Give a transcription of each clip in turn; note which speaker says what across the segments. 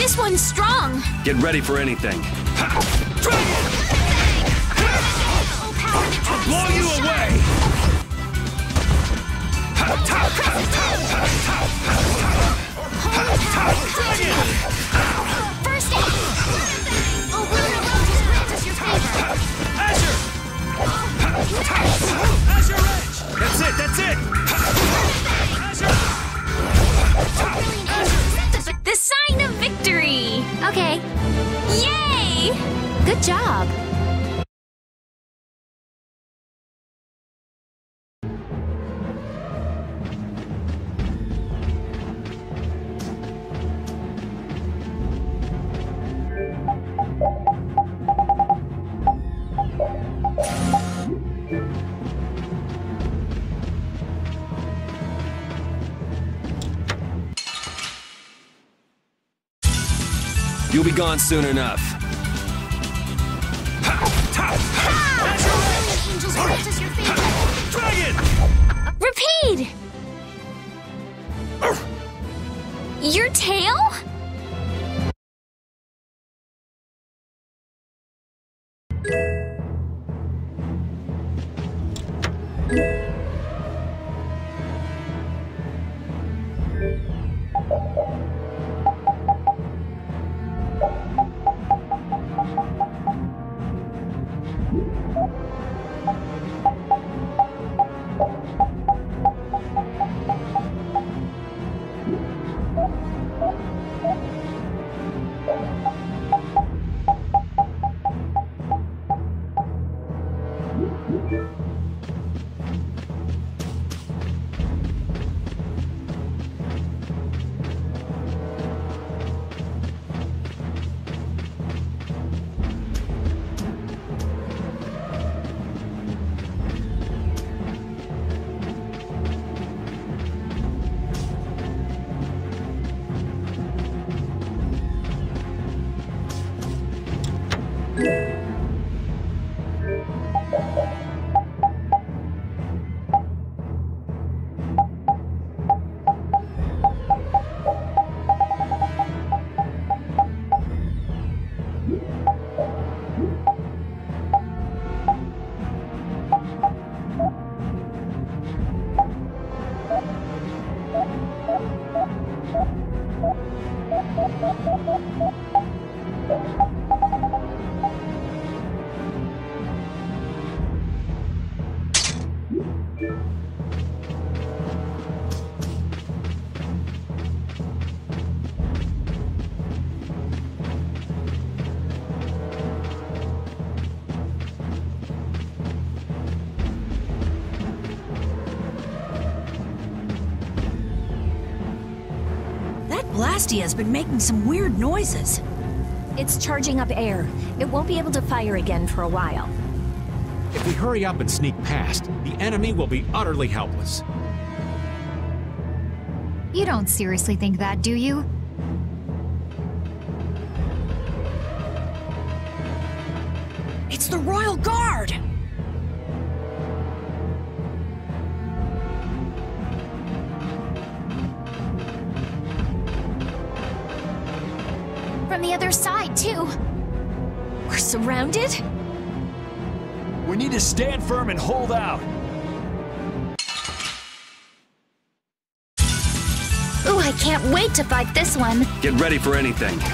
Speaker 1: This one's strong!
Speaker 2: Get ready for anything.
Speaker 3: Dragon! I'll blow you away! Dragon!
Speaker 1: First aid! Oh, Lunar Road just grants us your favor!
Speaker 3: Azure! Azure Edge! That's it! Azure!
Speaker 1: The sign of victory! Okay. Yay! Good job!
Speaker 2: You'll be gone soon enough.
Speaker 1: Angels grant us your favor!
Speaker 3: Dragon!
Speaker 1: Repeat! Your tail?
Speaker 4: Blastia's been making some weird noises.
Speaker 1: It's charging up air. It won't be able to fire again for a while.
Speaker 5: If we hurry up and sneak past, the enemy will be utterly helpless.
Speaker 6: You don't seriously think that, do you?
Speaker 4: It's the Royal Guard!
Speaker 1: From the other side, too. We're surrounded?
Speaker 3: We need to stand firm and hold out.
Speaker 1: Ooh, I can't wait to fight this one.
Speaker 2: Get ready for anything.
Speaker 1: Doing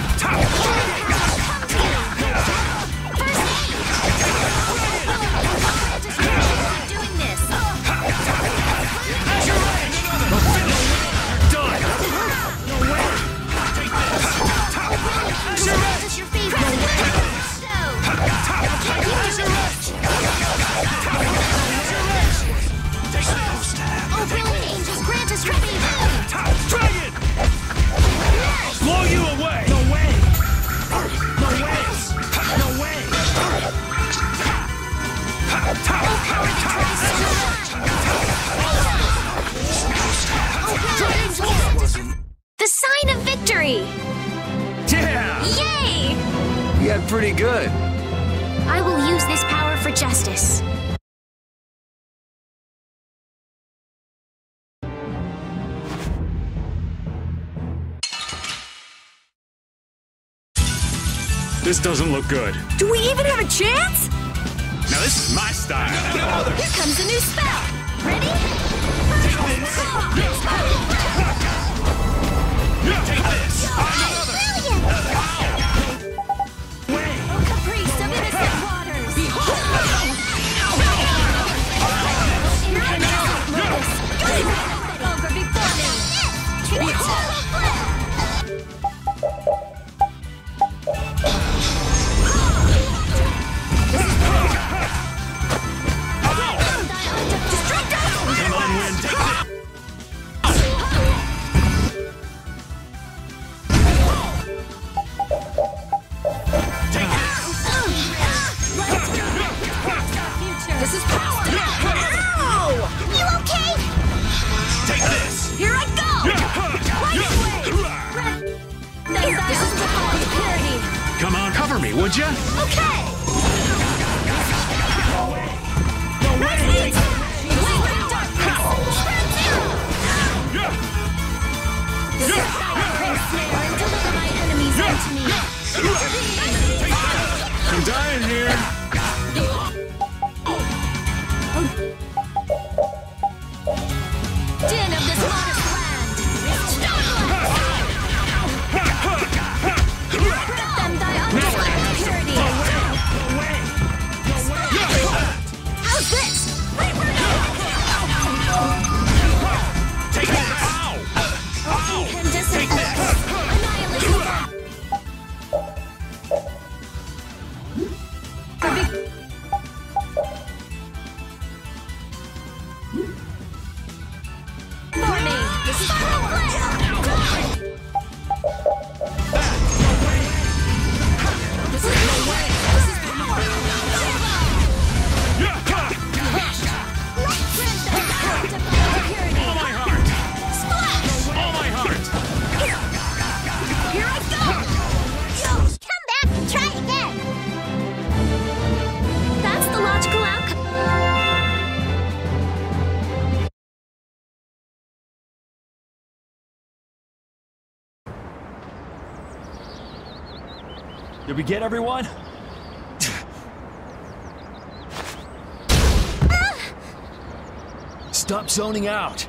Speaker 1: this. Oh, brilliant angels, grant us your favor!
Speaker 3: Dragon! Blow you away! No way! No way! No way!
Speaker 1: The sign of victory!
Speaker 2: Yeah!
Speaker 1: Yay!
Speaker 2: You got pretty good.
Speaker 1: I will use this power for justice.
Speaker 5: This doesn't look good.
Speaker 4: Do we even have a chance?
Speaker 5: Now this is my style.
Speaker 1: Here comes a new spell. Ready?
Speaker 3: Take this!
Speaker 1: Brilliant! Oh, caprice of innocent waters. Incandescent lotus. Ogre before me.
Speaker 3: Come on, Wind, take this!
Speaker 1: This is past. Ow! You okay?
Speaker 3: Take this!
Speaker 1: Here I go! This is profound purity.
Speaker 5: Come on, cover me, would ya?
Speaker 1: Okay!
Speaker 3: No way!
Speaker 1: Lingering darkness! Spread zero! This is Prince Slayer and deliver my enemies unto me.
Speaker 5: I'm dying here.
Speaker 1: Din of this modest land! Grant them thy undisputed purity! How's this?
Speaker 3: Take this!
Speaker 1: Incandescent lotus! Annihilate them! For me! This is This is no way! This is power! Grant them sanctified purity!
Speaker 3: All my heart!
Speaker 1: Splash!
Speaker 3: All my heart!
Speaker 1: Here I go! Yo, come back and try again! That's the logical outcome.
Speaker 2: Did we get everyone? Stop zoning out.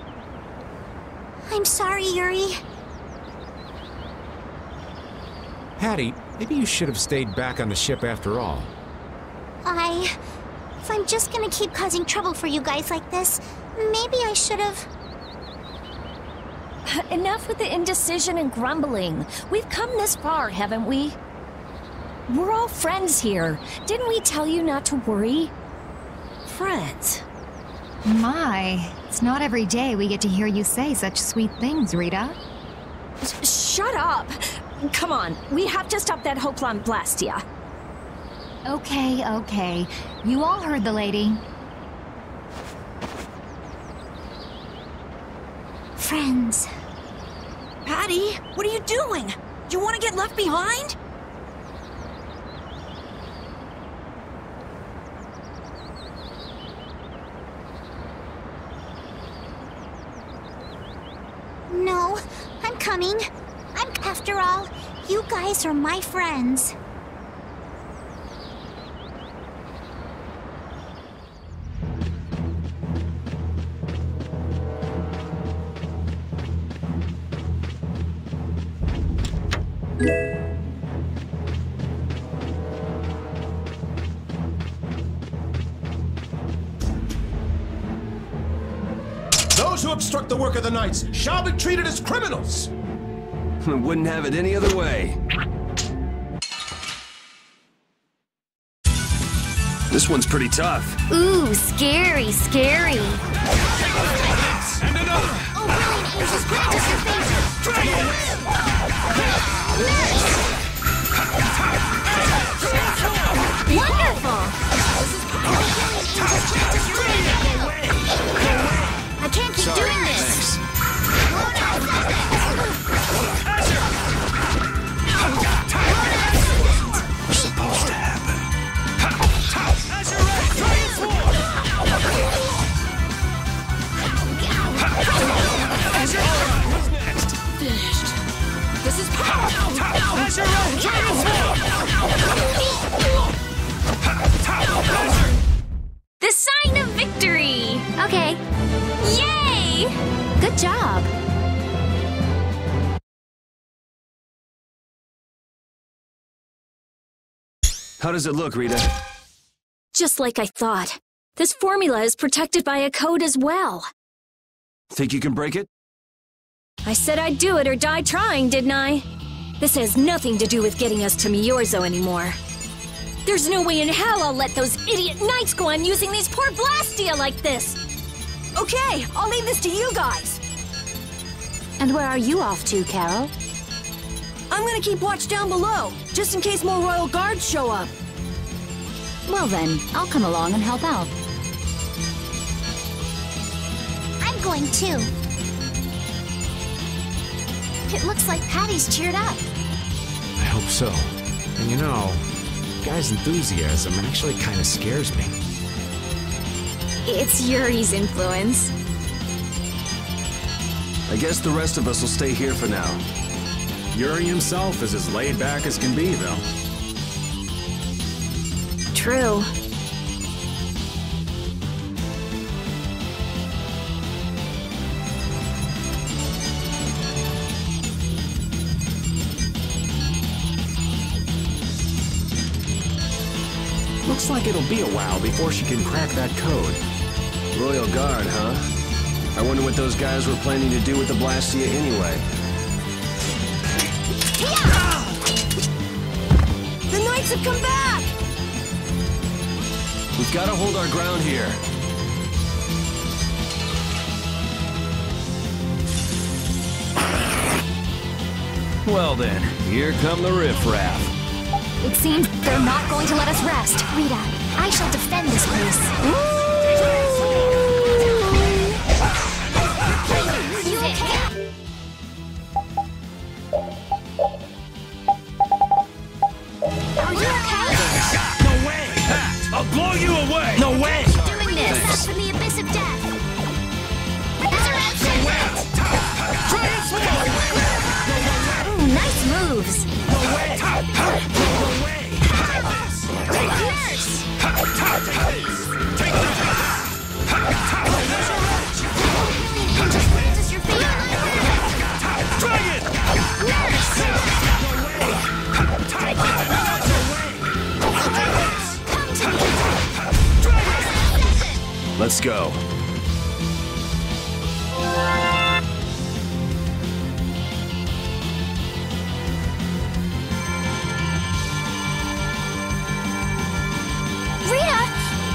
Speaker 1: I'm sorry, Yuri.
Speaker 5: Patty, maybe you should have stayed back on the ship after all.
Speaker 1: If I'm just gonna keep causing trouble for you guys like this, maybe I should have...
Speaker 7: Enough with the indecision and grumbling. We've come this far, haven't we? We're all friends here. Didn't we tell you not to worry?
Speaker 4: Friends.
Speaker 6: My, it's not every day we get to hear you say such sweet things, Rita.
Speaker 7: Shut up! Come on, we have to stop that Hoplan Blastia.
Speaker 6: Okay, okay. You all heard the lady.
Speaker 1: Friends.
Speaker 4: Patty, what are you doing? You want to get left behind?
Speaker 1: No, I'm coming. After all, you guys are my friends.
Speaker 8: Those who obstruct the work of the Knights shall be treated as criminals!
Speaker 2: Wouldn't have it any other way. This one's pretty tough.
Speaker 7: Ooh, scary, scary.
Speaker 3: And another!
Speaker 1: Oh, brilliant angels, grant us your favor! Wonderful! I can't keep doing this!
Speaker 2: What's supposed to happen?
Speaker 3: Azure Ray, transform!
Speaker 7: Yay!
Speaker 6: Good job.
Speaker 2: How does it look, Rita?
Speaker 7: Just like I thought. This formula is protected by a code as well.
Speaker 2: Think you can break it?
Speaker 7: I said I'd do it or die trying, didn't I? This has nothing to do with getting us to Myorzo anymore. There's no way in hell I'll let those idiot knights go on using these poor Blastia like this!
Speaker 4: Okay, I'll leave this to you guys.
Speaker 6: And where are you off to, Carol?
Speaker 4: I'm gonna keep watch down below, just in case more royal guards show up.
Speaker 6: Well then, I'll come along and help out.
Speaker 1: I'm going too. It looks like Patty's cheered up.
Speaker 5: I hope so. And you know, guy's enthusiasm actually kind of scares me.
Speaker 7: It's Yuri's influence.
Speaker 2: I guess the rest of us will stay here for now.
Speaker 5: Yuri himself is as laid back as can be, though.
Speaker 7: True.
Speaker 5: Looks like it'll be a while before she can crack that code.
Speaker 2: Royal Guard, huh? I wonder what those guys were planning to do with the Blastia anyway.
Speaker 4: The knights have come back!
Speaker 2: We've got to hold our ground here.
Speaker 3: Well then, here come the riffraff.
Speaker 6: It seems they're not going to let us rest.
Speaker 1: Rita, I shall defend this place. You okay? Are you okay?
Speaker 3: No way! I'll blow you away! No way!
Speaker 1: Doing this from the abyss of death. Resurrection!
Speaker 6: Ooh, nice moves.
Speaker 1: Nurse! Angels grant us your favor.
Speaker 3: Dragon!
Speaker 1: Nurse! Come to me!
Speaker 2: Let's go.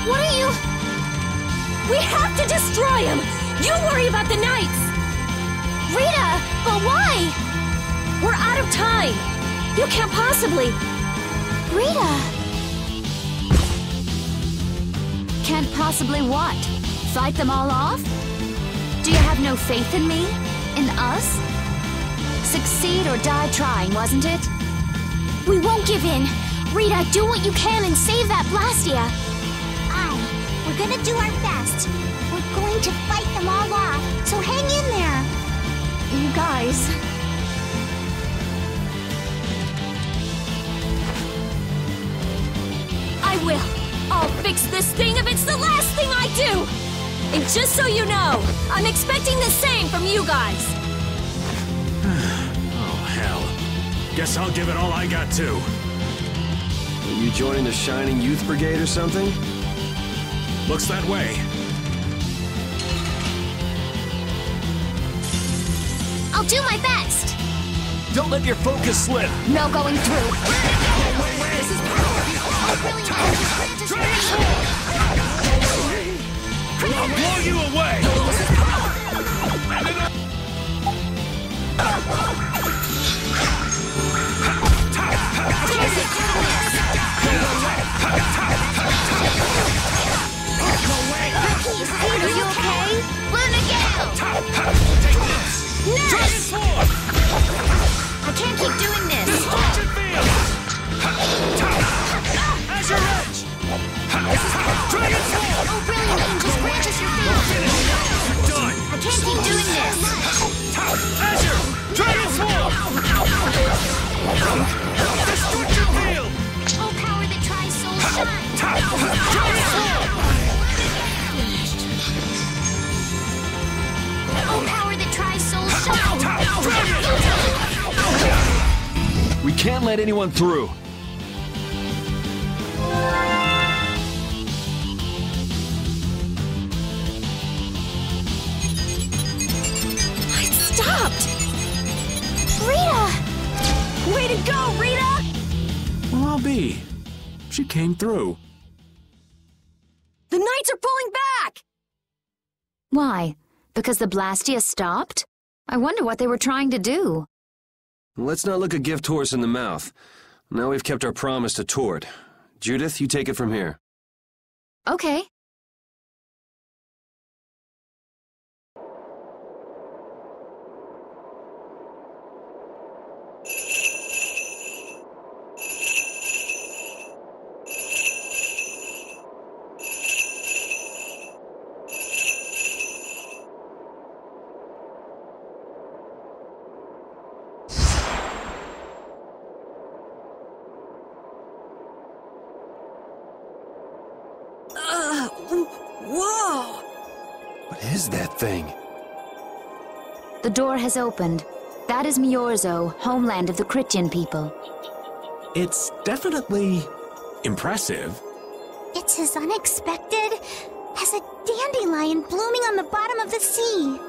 Speaker 7: What are you... We have to destroy him! You worry about the knights! Rita, but why? We're out of time! You can't possibly...
Speaker 6: Rita! Can't possibly what? Fight them all off? Do you have no faith in me? In us? Succeed or die trying, wasn't it?
Speaker 1: We won't give in. Rita, do what you can and save that Blastia. We're gonna do our best. We're going to fight them all off, so hang in there.
Speaker 6: You guys...
Speaker 7: I will! I'll fix this thing if it's the last thing I do! And just so you know, I'm expecting the same from you guys!
Speaker 5: Oh, hell. Guess I'll give it all I got, too.
Speaker 2: Are you joining the Shining Youth Brigade or something?
Speaker 5: Looks that way.
Speaker 1: I'll do my best.
Speaker 3: Don't let your focus slip!
Speaker 6: No going through.
Speaker 1: This is brilliant. Angels grant us your favor.
Speaker 3: I'll blow you away!
Speaker 1: Are you okay? Luna Gale! Nurse! I can't keep doing this.
Speaker 3: Destruction field! Azure Edge! Dragon Sword!
Speaker 1: Oh, brilliant angels, grant us your favor.
Speaker 3: Done!
Speaker 1: I can't keep doing this.
Speaker 3: Azure! Dragon Sword! Destruction field!
Speaker 1: Oh, power that tries, soul shine.
Speaker 3: Dragon Sword!
Speaker 2: We can't let anyone through.
Speaker 7: It stopped!
Speaker 1: Rita!
Speaker 4: Way to go, Rita!
Speaker 5: Well, I'll be. She came through.
Speaker 4: The Knights are pulling back!
Speaker 6: Why? Because the Blastia stopped? I wonder what they were trying to do.
Speaker 2: Let's not look a gift horse in the mouth. Now we've kept our promise to Tord. Judith, you take it from here.
Speaker 6: Okay.
Speaker 4: Whoa!
Speaker 2: What is that thing?
Speaker 6: The door has opened. That is Myorzo, homeland of the Critian people.
Speaker 5: It's definitely impressive.
Speaker 1: It's as unexpected as a dandelion blooming on the bottom of the sea.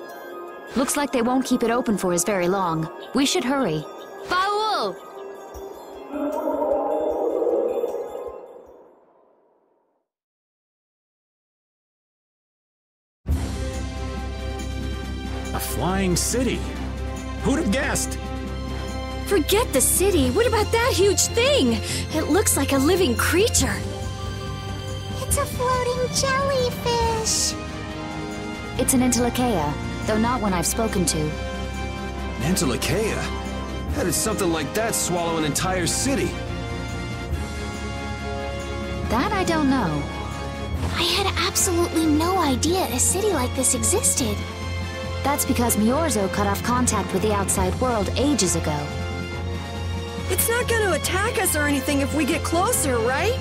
Speaker 6: Looks like they won't keep it open for us very long. We should hurry. Baul!
Speaker 5: A flying city. Who'd have guessed?
Speaker 7: Forget the city. What about that huge thing? It looks like a living creature.
Speaker 1: It's a floating jellyfish.
Speaker 6: It's an Antilocheia, though not one I've spoken to.
Speaker 2: Antilocheia? How did something like that swallow an entire city?
Speaker 6: That I don't know.
Speaker 1: I had absolutely no idea a city like this existed.
Speaker 6: That's because Myorzo cut off contact with the outside world ages ago.
Speaker 4: It's not gonna attack us or anything if we get closer, right?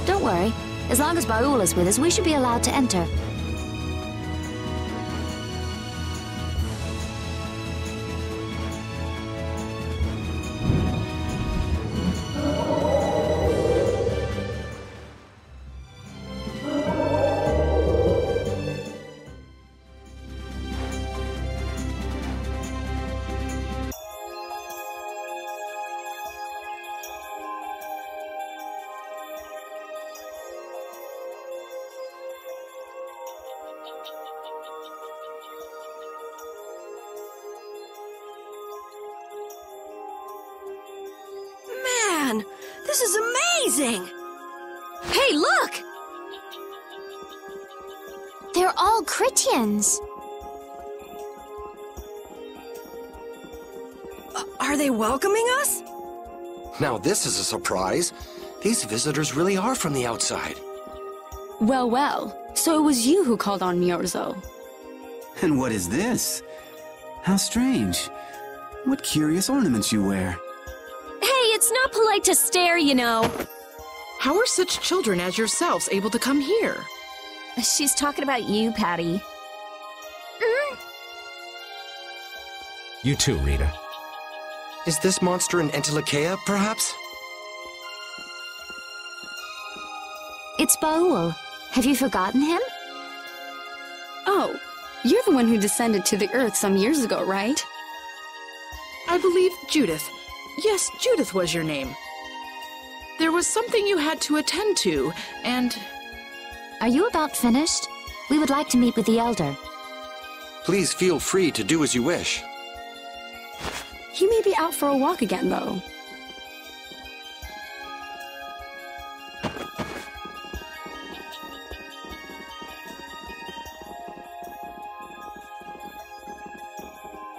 Speaker 6: Don't worry. As long as Baul is with us, we should be allowed to enter.
Speaker 4: Man, this is amazing!
Speaker 7: Hey, look!
Speaker 1: They're all Critians.
Speaker 4: Are they welcoming us?
Speaker 8: Now this is a surprise. These visitors really are from the outside.
Speaker 9: Well, well. So it was you who called on Myorzo.
Speaker 10: And what is this? How strange. What curious ornaments you wear.
Speaker 7: Hey, it's not polite to stare, you know.
Speaker 11: How are such children as yourselves able to come here?
Speaker 6: She's talking about you, Patty.
Speaker 5: You too, Rita.
Speaker 8: Is this monster an Antilocheia, perhaps?
Speaker 6: It's Baul. Have you forgotten him?
Speaker 9: Oh, you're the one who descended to the Earth some years ago, right?
Speaker 11: I believe Judith. Yes, Judith was your name. There was something you had to attend to, and...
Speaker 6: Are you about finished? We would like to meet with the Elder.
Speaker 8: Please feel free to do as you wish.
Speaker 9: He may be out for a walk again, though.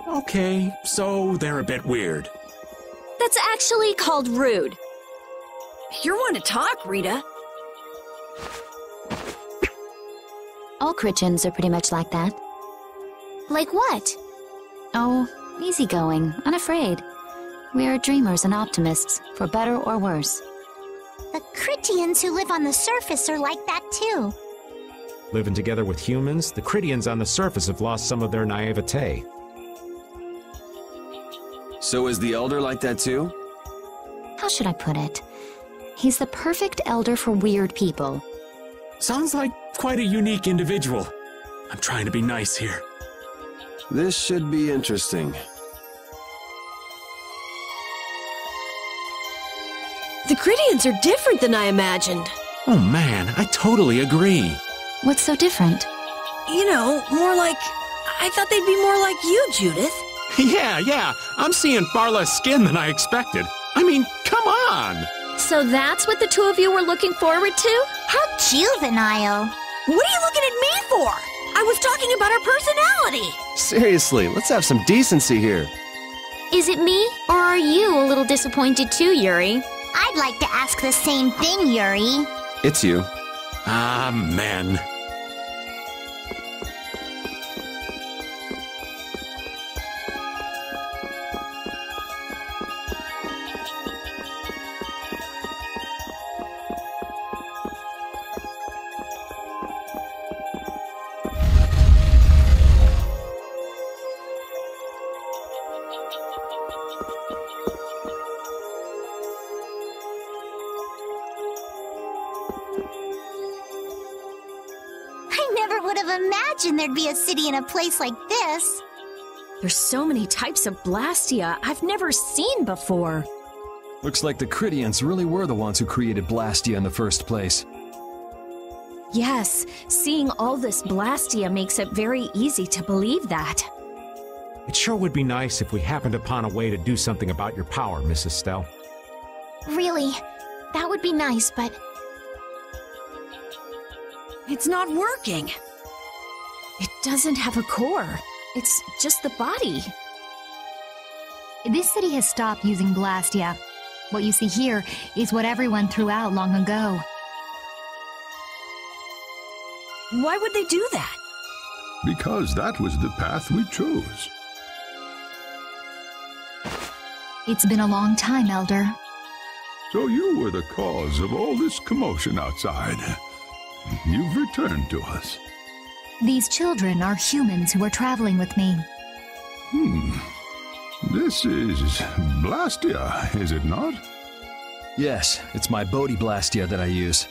Speaker 5: Okay, so they're a bit weird.
Speaker 7: That's actually called rude.
Speaker 4: You're one to talk, Rita.
Speaker 6: All Critians are pretty much like that.
Speaker 1: Like what?
Speaker 6: Oh, easygoing, unafraid. We are dreamers and optimists, for better or worse.
Speaker 1: The Critians who live on the surface are like that too.
Speaker 5: Living together with humans, the Critians on the surface have lost some of their naivete.
Speaker 2: So is the Elder like that too?
Speaker 6: How should I put it? He's the perfect elder for weird people.
Speaker 5: Sounds like quite a unique individual. I'm trying to be nice here.
Speaker 2: This should be interesting.
Speaker 4: The Gridians are different than I imagined.
Speaker 5: Oh man, I totally agree.
Speaker 6: What's so different?
Speaker 4: You know, more like... I thought they'd be more like you, Judith.
Speaker 5: Yeah, I'm seeing far less skin than I expected. I mean, come on!
Speaker 7: So that's what the two of you were looking forward to?
Speaker 1: How juvenile.
Speaker 4: What are you looking at me for? I was talking about her personality.
Speaker 2: Seriously, let's have some decency here.
Speaker 6: Is it me, or are you a little disappointed too, Yuri?
Speaker 1: I'd like to ask the same thing, Yuri.
Speaker 2: It's you.
Speaker 5: Ah, men.
Speaker 1: Imagine there'd be a city in a place like this.
Speaker 7: There's so many types of Blastia I've never seen before.
Speaker 3: Looks like the Cridians really were the ones who created Blastia in the first place.
Speaker 7: Yes, seeing all this Blastia makes it very easy to believe that.
Speaker 5: It sure would be nice if we happened upon a way to do something about your power, Mrs. Stell.
Speaker 6: Really, that would be nice, but...
Speaker 4: It's not working.
Speaker 7: It doesn't have a core. It's just the body.
Speaker 12: This city has stopped using Blastia. What you see here is what everyone threw out long ago.
Speaker 4: Why would they do that?
Speaker 13: Because that was the path we chose.
Speaker 12: It's been a long time, Elder.
Speaker 13: So you were the cause of all this commotion outside. You've returned to us.
Speaker 12: These children are humans who are traveling with me.
Speaker 13: This is Blastia, is it not?
Speaker 3: Yes, it's my Bodhi Blastia that I use.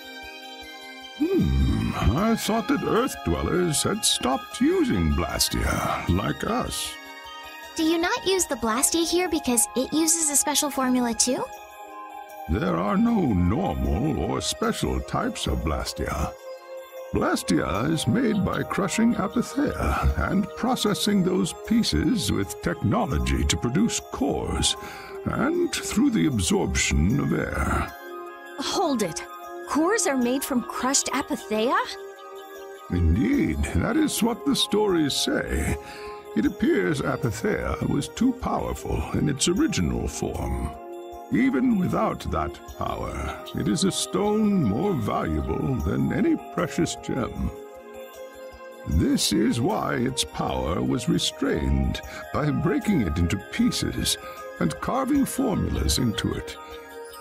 Speaker 13: I thought that Earth dwellers had stopped using Blastia, like us.
Speaker 6: Do you not use the Blastia here because it uses a special formula too?
Speaker 13: There are no normal or special types of Blastia. Blastia is made by crushing Apatheia and processing those pieces with technology to produce cores, and through the absorption of air.
Speaker 7: Hold it. Cores are made from crushed Apatheia?
Speaker 13: Indeed, that is what the stories say. It appears Apatheia was too powerful in its original form. Even without that power, it is a stone more valuable than any precious gem. This is why its power was restrained by breaking it into pieces and carving formulas into it,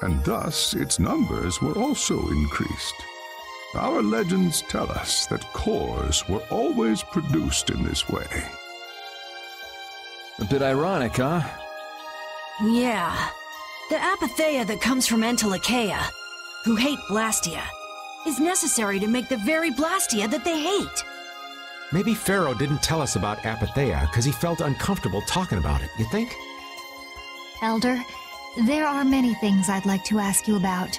Speaker 13: and thus its numbers were also increased. Our legends tell us that cores were always produced in this way.
Speaker 3: A bit ironic, huh?
Speaker 4: Yeah. The Apatheia that comes from Entelikeia, who hate Blastia, is necessary to make the very Blastia that they hate.
Speaker 5: Maybe Pharaoh didn't tell us about Apatheia because he felt uncomfortable talking about it, you think?
Speaker 12: Elder, there are many things I'd like to ask you about.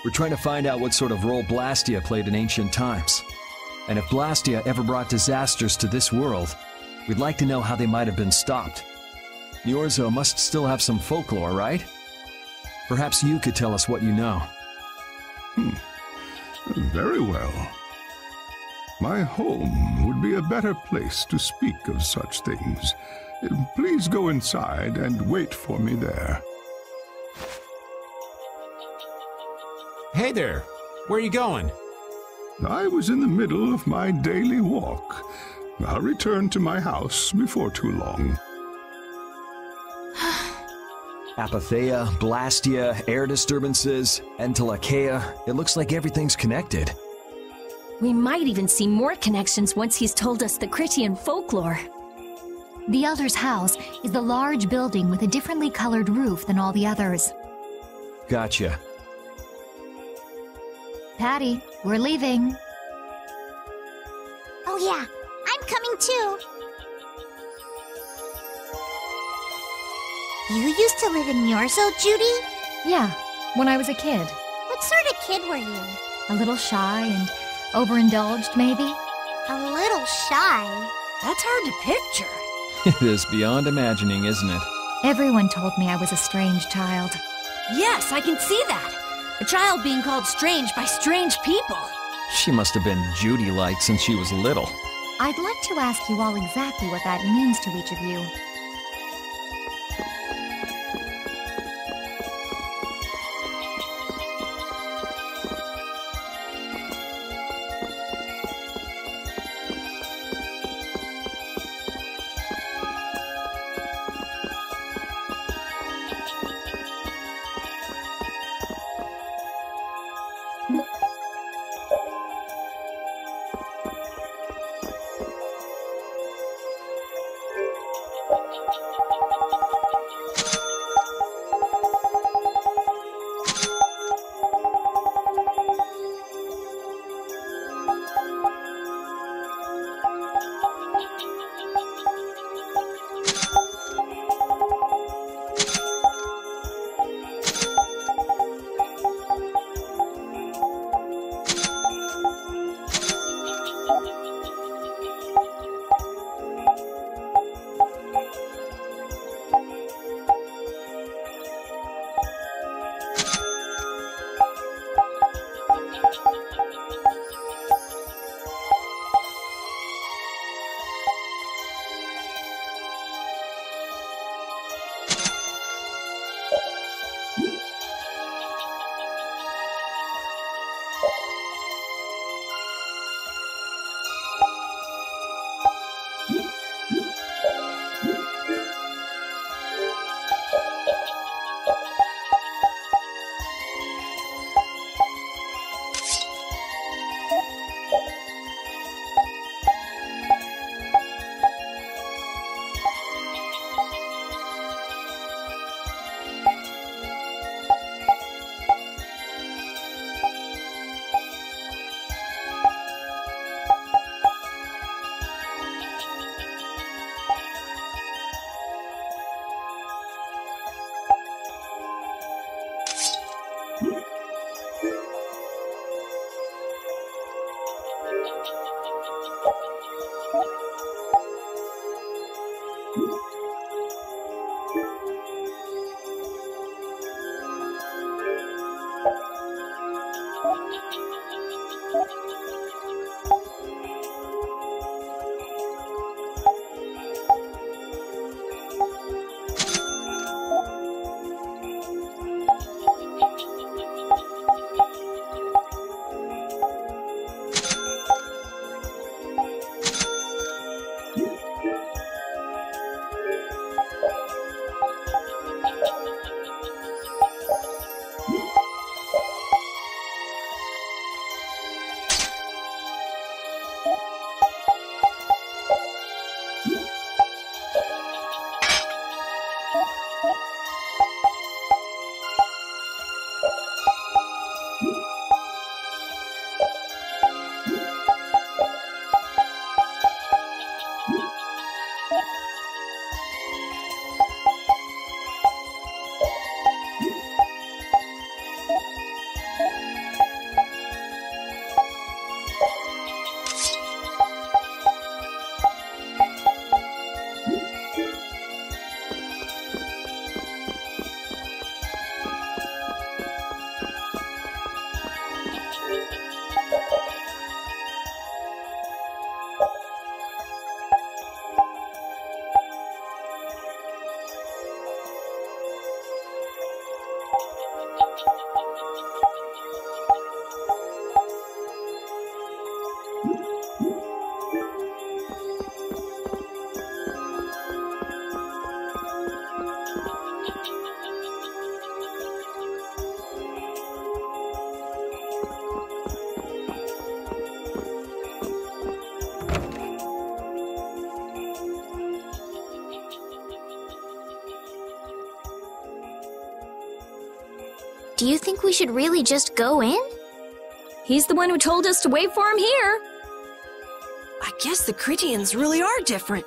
Speaker 3: We're trying to find out what sort of role Blastia played in ancient times. And if Blastia ever brought disasters to this world, we'd like to know how they might have been stopped. Myorzo must still have some folklore, right? Perhaps you could tell us what you know.
Speaker 13: Very well. My home would be a better place to speak of such things. Please go inside and wait for me there.
Speaker 5: Hey there! Where are you going?
Speaker 13: I was in the middle of my daily walk. I'll return to my house before too long.
Speaker 3: Apatheia, Blastia, air disturbances, Entelikeia. It looks like everything's connected.
Speaker 7: We might even see more connections once he's told us the Critian folklore.
Speaker 12: The Elder's house is the large building with a differently colored roof than all the others.
Speaker 3: Gotcha.
Speaker 12: Patty, we're leaving.
Speaker 1: Oh yeah, I'm coming too. You used to live in Myorzo, Judy?
Speaker 12: Yeah, when I was a kid.
Speaker 1: What sort of kid were you?
Speaker 12: A little shy and overindulged, maybe?
Speaker 1: A little shy?
Speaker 4: That's hard to picture.
Speaker 3: It is beyond imagining, isn't it?
Speaker 12: Everyone told me I was a strange child.
Speaker 4: Yes, I can see that. A child being called strange by strange people.
Speaker 3: She must have been Judy-like since she was little.
Speaker 12: I'd like to ask you all exactly what that means to each of you.
Speaker 1: Do you think we should really just go in?
Speaker 7: He's the one who told us to wait for him here.
Speaker 4: I guess the Critians really are different.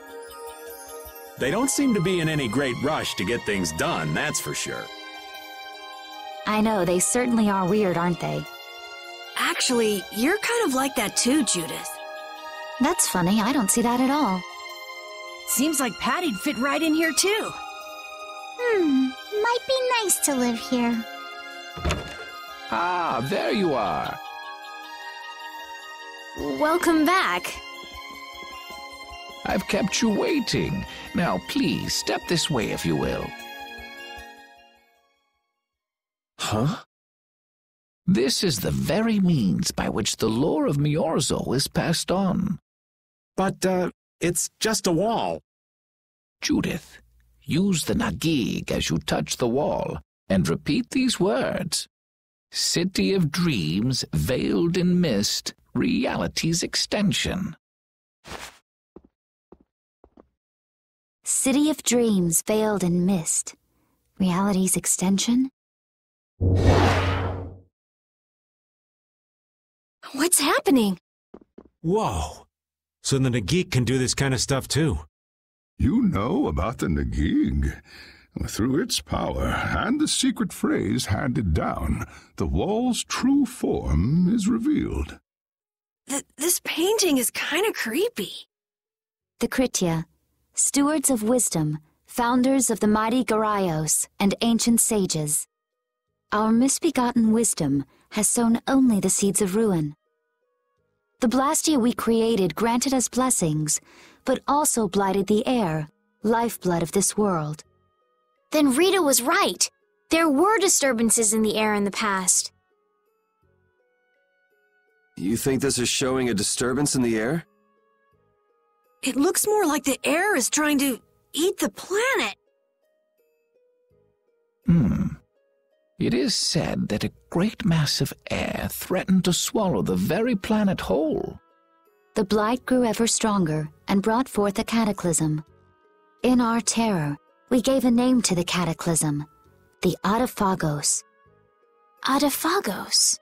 Speaker 14: They don't seem to be in any great rush to get things done, that's for sure.
Speaker 6: I know, they certainly are weird, aren't they?
Speaker 4: Actually, you're kind of like that too, Judith.
Speaker 6: That's funny, I don't see that at all.
Speaker 4: Seems like Patty'd fit right in here too.
Speaker 1: Might be nice to live here.
Speaker 5: Ah, there you are.
Speaker 6: Welcome back.
Speaker 5: I've kept you waiting. Now, please, step this way if you will.
Speaker 2: Huh?
Speaker 5: This is the very means by which the lore of Myorzo is passed on.
Speaker 14: But, it's just a wall.
Speaker 5: Judith, use the Nagig as you touch the wall and repeat these words. City of dreams, veiled in mist, reality's extension.
Speaker 6: City of dreams veiled in mist. Reality's extension?
Speaker 7: What's happening?
Speaker 5: Whoa. So the Nagig can do this kind of stuff too.
Speaker 13: You know about the Nagig. Through its power and the secret phrase handed down, the wall's true form is revealed.
Speaker 4: This painting is kind of creepy.
Speaker 6: The Kritia, stewards of wisdom, founders of the mighty Garaios and ancient sages. Our misbegotten wisdom has sown only the seeds of ruin. The Blastia we created granted us blessings, but also blighted the air, lifeblood of this world.
Speaker 1: Then Rita was right. There were disturbances in the air in the past.
Speaker 2: You think this is showing a disturbance in the air?
Speaker 4: It looks more like the air is trying to eat the planet.
Speaker 5: It is said that a great mass of air threatened to swallow the very planet whole.
Speaker 6: The blight grew ever stronger and brought forth a cataclysm. In our terror, we gave a name to the cataclysm, the Adaphagos.
Speaker 1: Adaphagos?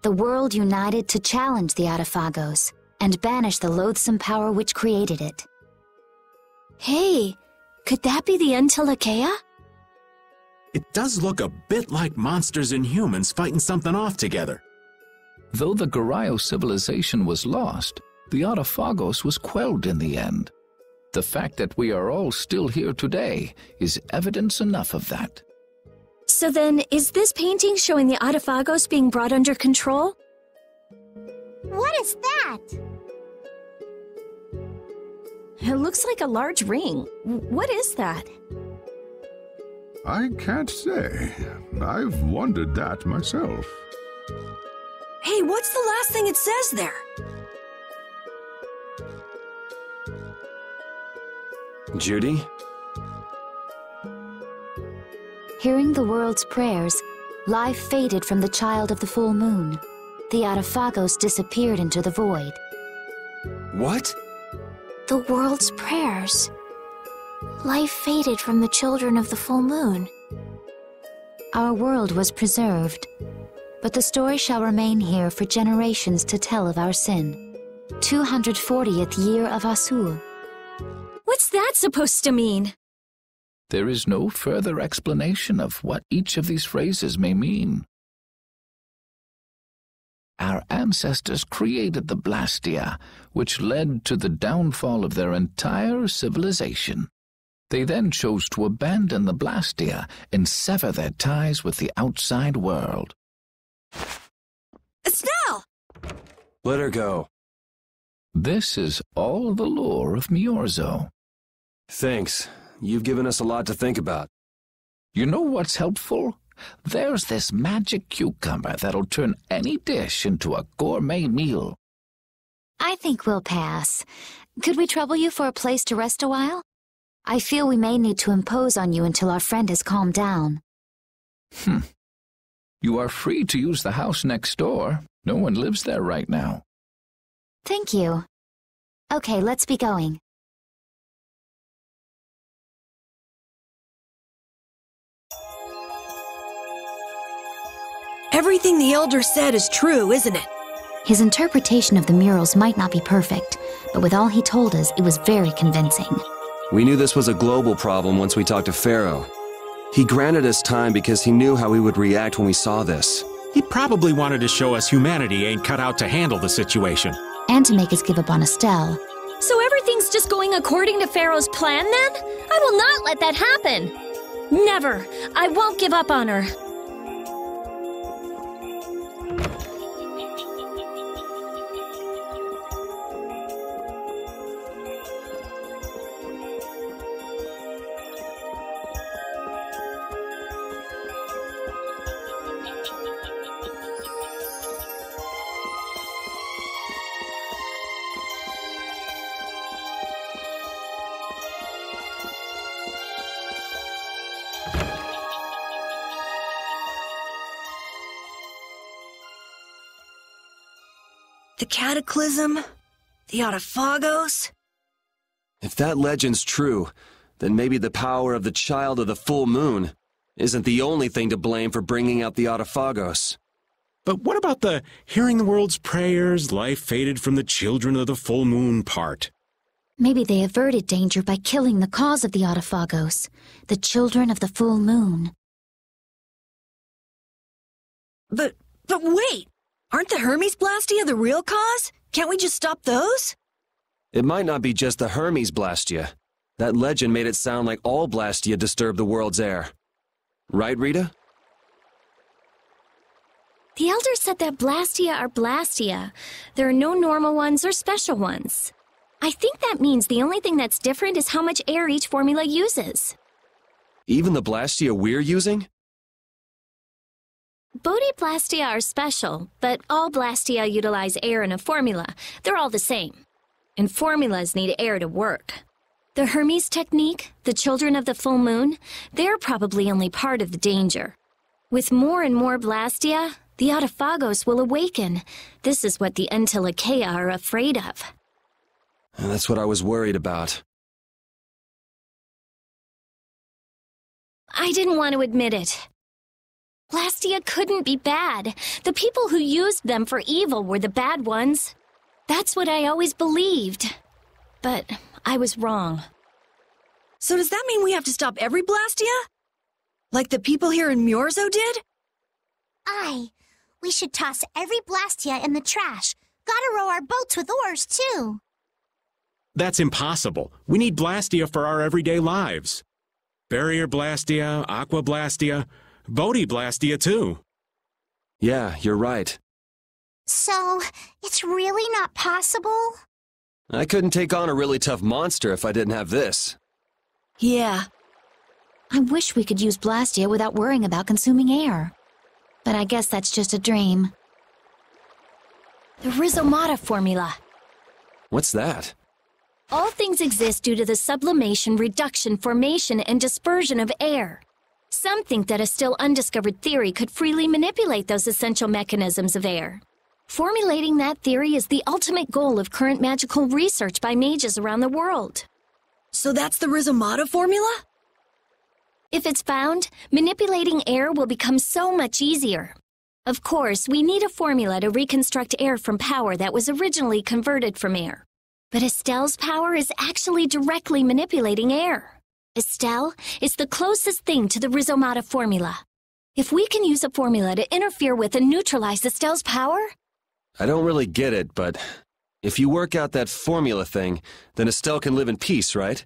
Speaker 6: The world united to challenge the Adaphagos and banish the loathsome power which created it.
Speaker 7: Hey, could that be the Entelekea?
Speaker 14: It does look a bit like monsters and humans fighting something off together.
Speaker 5: Though the Garaio civilization was lost, the Adaphagos was quelled in the end. The fact that we are all still here today is evidence enough of that.
Speaker 7: So then, is this painting showing the Adaphagos being brought under control?
Speaker 1: What is that?
Speaker 7: It looks like a large ring. What is that?
Speaker 13: I can't say. I've wondered that myself.
Speaker 4: Hey, what's the last thing it says there?
Speaker 2: Judy?
Speaker 6: Hearing the world's prayers, life faded from the child of the full moon. The Adaphagos disappeared into the void.
Speaker 2: What?
Speaker 1: The world's prayers. Life faded from the children of the full moon.
Speaker 6: Our world was preserved, but the story shall remain here for generations to tell of our sin. 240th year of Asul.
Speaker 7: What's that supposed to mean?
Speaker 5: There is no further explanation of what each of these phrases may mean. Our ancestors created the Blastia, which led to the downfall of their entire civilization. They then chose to abandon the Blastia and sever their ties with the outside world.
Speaker 4: Estelle!
Speaker 2: Let her go.
Speaker 5: This is all the lore of Myorzo.
Speaker 2: Thanks. You've given us a lot to think about.
Speaker 5: You know what's helpful? There's this magic cucumber that'll turn any dish into a gourmet meal.
Speaker 6: I think we'll pass. Could we trouble you for a place to rest a while? I feel we may need to impose on you until our friend has calmed down.
Speaker 5: You are free to use the house next door. No one lives there right now.
Speaker 6: Thank you. Okay, let's be going.
Speaker 4: Everything the Elder said is true, isn't it?
Speaker 6: His interpretation of the murals might not be perfect, but with all he told us, it was very convincing.
Speaker 2: We knew this was a global problem once we talked to Pharaoh. He granted us time because he knew how we would react when we saw this.
Speaker 14: He probably wanted to show us humanity ain't cut out to handle the situation.
Speaker 6: And to make us give up on Estelle.
Speaker 7: So everything's just going according to Pharaoh's plan then? I will not let that happen! Never! I won't give up on her.
Speaker 4: The Cataclysm? The Autophagos?
Speaker 2: If that legend's true, then maybe the power of the Child of the Full Moon isn't the only thing to blame for bringing out the Autophagos.
Speaker 14: But what about the hearing the world's prayers, life faded from the children of the full moon part?
Speaker 6: Maybe they averted danger by killing the cause of the Autophagos, the children of the full moon.
Speaker 4: But wait! Aren't the Hermes Blastia the real cause? Can't we just stop those?
Speaker 2: It might not be just the Hermes Blastia. That legend made it sound like all Blastia disturb the world's air. Right, Rita?
Speaker 7: The Elder said that Blastia are Blastia. There are no normal ones or special ones. I think that means the only thing that's different is how much air each formula uses.
Speaker 2: Even the Blastia we're using?
Speaker 7: Bodhi-Blastia are special, but all Blastia utilize air in a formula. They're all the same. And formulas need air to work. The Hermes technique, the children of the full moon, they're probably only part of the danger. With more and more Blastia, the Autophagos will awaken. This is what the Entelekea are afraid of.
Speaker 2: And that's what I was worried about.
Speaker 7: I didn't want to admit it. Blastia couldn't be bad. The people who used them for evil were the bad ones. That's what I always believed. But I was wrong.
Speaker 4: So does that mean we have to stop every Blastia? Like the people here in Myorzo did?
Speaker 1: Aye. We should toss every Blastia in the trash. Gotta row our boats with oars, too.
Speaker 14: That's impossible. We need Blastia for our everyday lives. Barrier Blastia, Aqua Blastia, Bodhi-Blastia too.
Speaker 2: Yeah, you're right.
Speaker 1: So, it's really not possible?
Speaker 2: I couldn't take on a really tough monster if I didn't have this.
Speaker 4: Yeah.
Speaker 6: I wish we could use Blastia without worrying about consuming air. But I guess that's just a dream.
Speaker 7: The Rhizomata formula.
Speaker 2: What's that?
Speaker 7: All things exist due to the sublimation, reduction, formation, and dispersion of air. Some think that a still undiscovered theory could freely manipulate those essential mechanisms of air. Formulating that theory is the ultimate goal of current magical research by mages around the world.
Speaker 4: So that's the Rhizomata formula?
Speaker 7: If it's found, manipulating air will become so much easier. Of course, we need a formula to reconstruct air from power that was originally converted from air. But Estelle's power is actually directly manipulating air. Estelle is the closest thing to the Rhizomata formula. If we can use a formula to interfere with and neutralize Estelle's power...
Speaker 2: I don't really get it, but if you work out that formula thing, then Estelle can live in peace, right?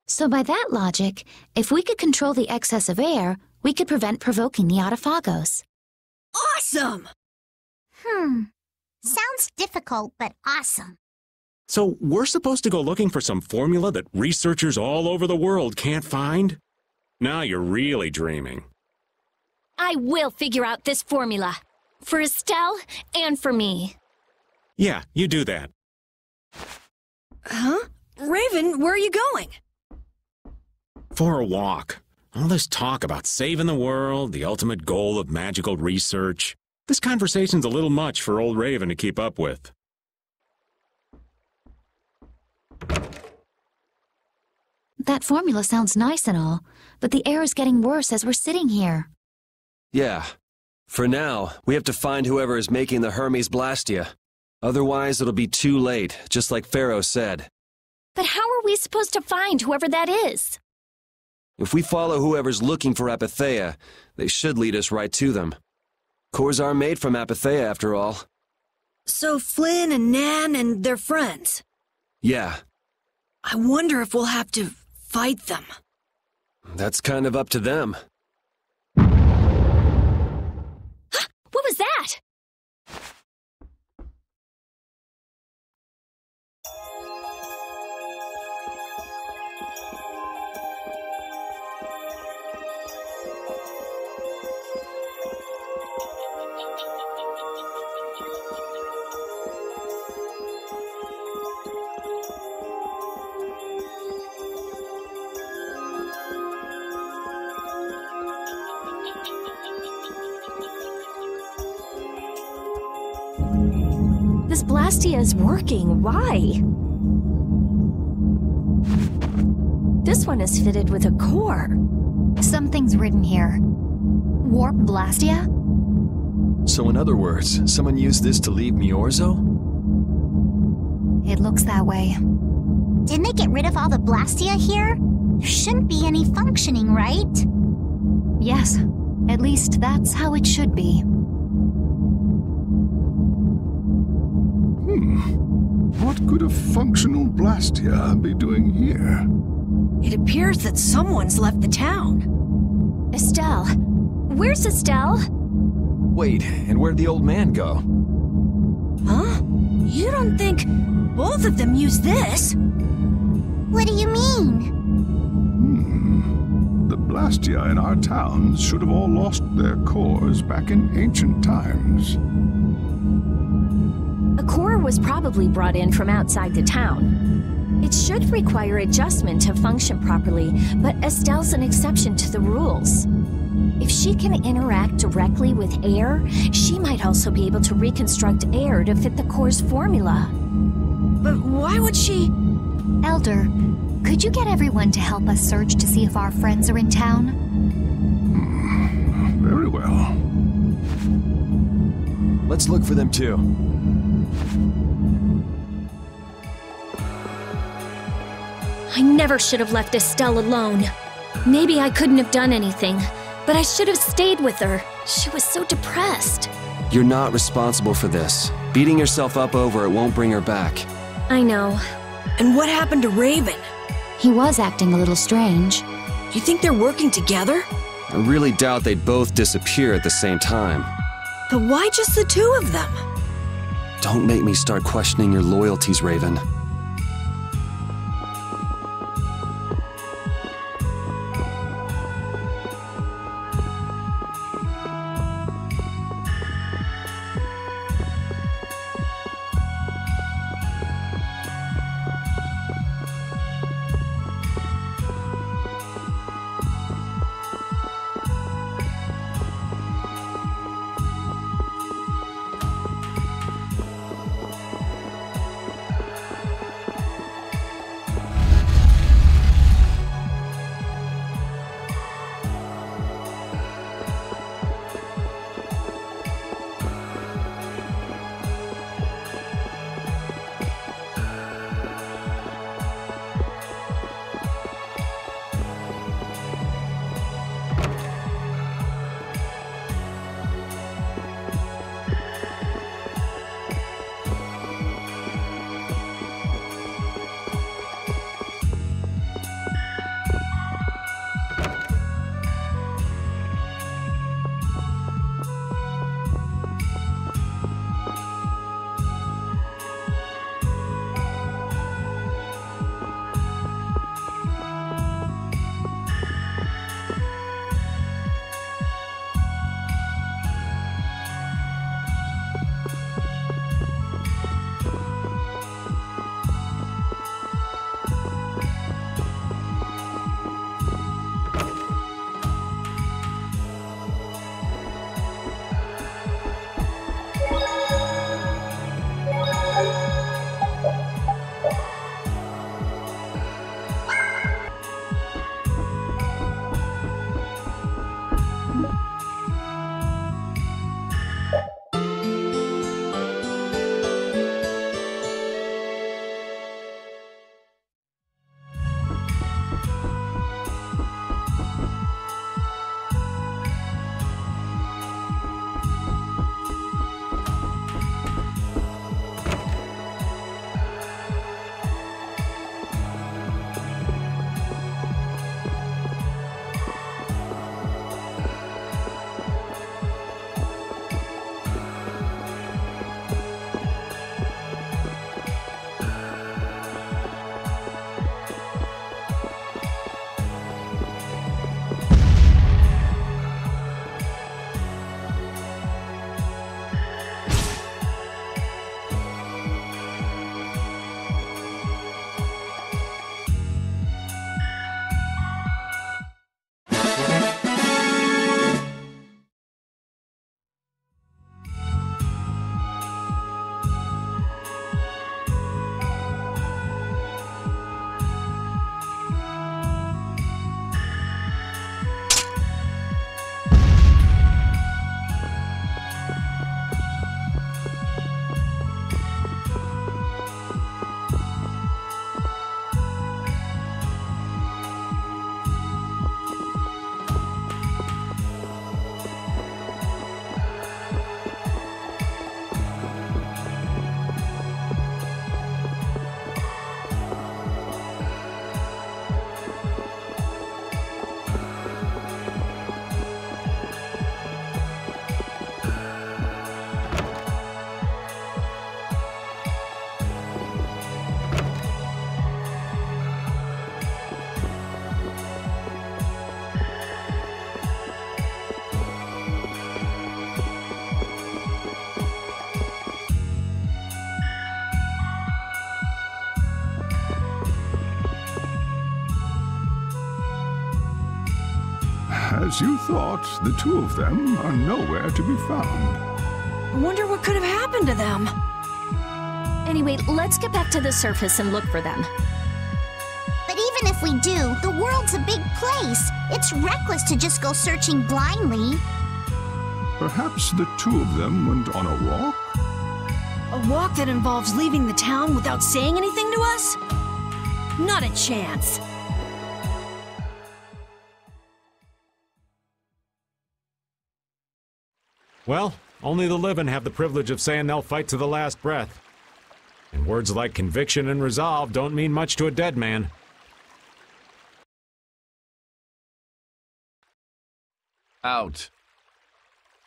Speaker 6: So by that logic, if we could control the excess of air, we could prevent provoking the Autophagos.
Speaker 4: Awesome!
Speaker 1: Sounds difficult, but awesome.
Speaker 14: So we're supposed to go looking for some formula that researchers all over the world can't find? Now you're really dreaming.
Speaker 7: I will figure out this formula. For Estelle and for me.
Speaker 14: Yeah, you do that.
Speaker 4: Huh? Raven, where are you going?
Speaker 14: For a walk. All this talk about saving the world, the ultimate goal of magical research. This conversation's a little much for old Raven to keep up with.
Speaker 6: That formula sounds nice and all, but the air is getting worse as we're sitting here.
Speaker 2: Yeah. For now, we have to find whoever is making the Hermes Blastia. Otherwise, it'll be too late, just like Pharaoh said.
Speaker 7: But how are we supposed to find whoever that is?
Speaker 2: If we follow whoever's looking for Apatheia, they should lead us right to them. Cores are made from Apatheia, after all.
Speaker 4: So Flynn and Nan and their friends?
Speaker 2: Yeah.
Speaker 4: I wonder if we'll have to fight them.
Speaker 2: That's kind of up to them.
Speaker 7: What was that? This Blastia is working. Why? This one is fitted with a core.
Speaker 12: Something's written here. Warp Blastia?
Speaker 3: So in other words, someone used this to leave Myorzo?
Speaker 12: It looks that way.
Speaker 1: Didn't they get rid of all the Blastia here? There shouldn't be any functioning, right?
Speaker 12: Yes. At least that's how it should be.
Speaker 13: What could a functional Blastia be doing here?
Speaker 4: It appears that someone's left the town.
Speaker 7: Estelle. Where's Estelle?
Speaker 3: Wait, and where'd the old man go?
Speaker 4: Huh? You don't think both of them used this?
Speaker 1: What do you mean?
Speaker 13: The Blastia in our towns should have all lost their cores back in ancient times.
Speaker 7: A core was probably brought in from outside the town. It should require adjustment to function properly, but Estelle's an exception to the rules. If she can interact directly with air, she might also be able to reconstruct air to fit the core's formula.
Speaker 4: But why would she...
Speaker 12: Elder, could you get everyone to help us search to see if our friends are in town?
Speaker 13: Very well.
Speaker 3: Let's look for them too.
Speaker 7: I never should have left Estelle alone. Maybe I couldn't have done anything, but I should have stayed with her. She was so depressed.
Speaker 2: You're not responsible for this. Beating yourself up over it won't bring her back.
Speaker 7: I know.
Speaker 4: And what happened to Raven?
Speaker 6: He was acting a little strange.
Speaker 4: You think they're working together?
Speaker 2: I really doubt they'd both disappear at the same time.
Speaker 4: But why just the two of them?
Speaker 2: Don't make me start questioning your loyalties, Raven.
Speaker 13: As you thought, the two of them are nowhere to be found.
Speaker 4: I wonder what could have happened to them.
Speaker 7: Anyway, let's get back to the surface and look for them.
Speaker 1: But even if we do, the world's a big place. It's reckless to just go searching blindly.
Speaker 13: Perhaps the two of them went on a walk?
Speaker 4: A walk that involves leaving the town without saying anything to us? Not a chance.
Speaker 14: Well, only the living have the privilege of saying they'll fight to the last breath. And words like conviction and resolve don't mean much to a dead man.
Speaker 5: Out.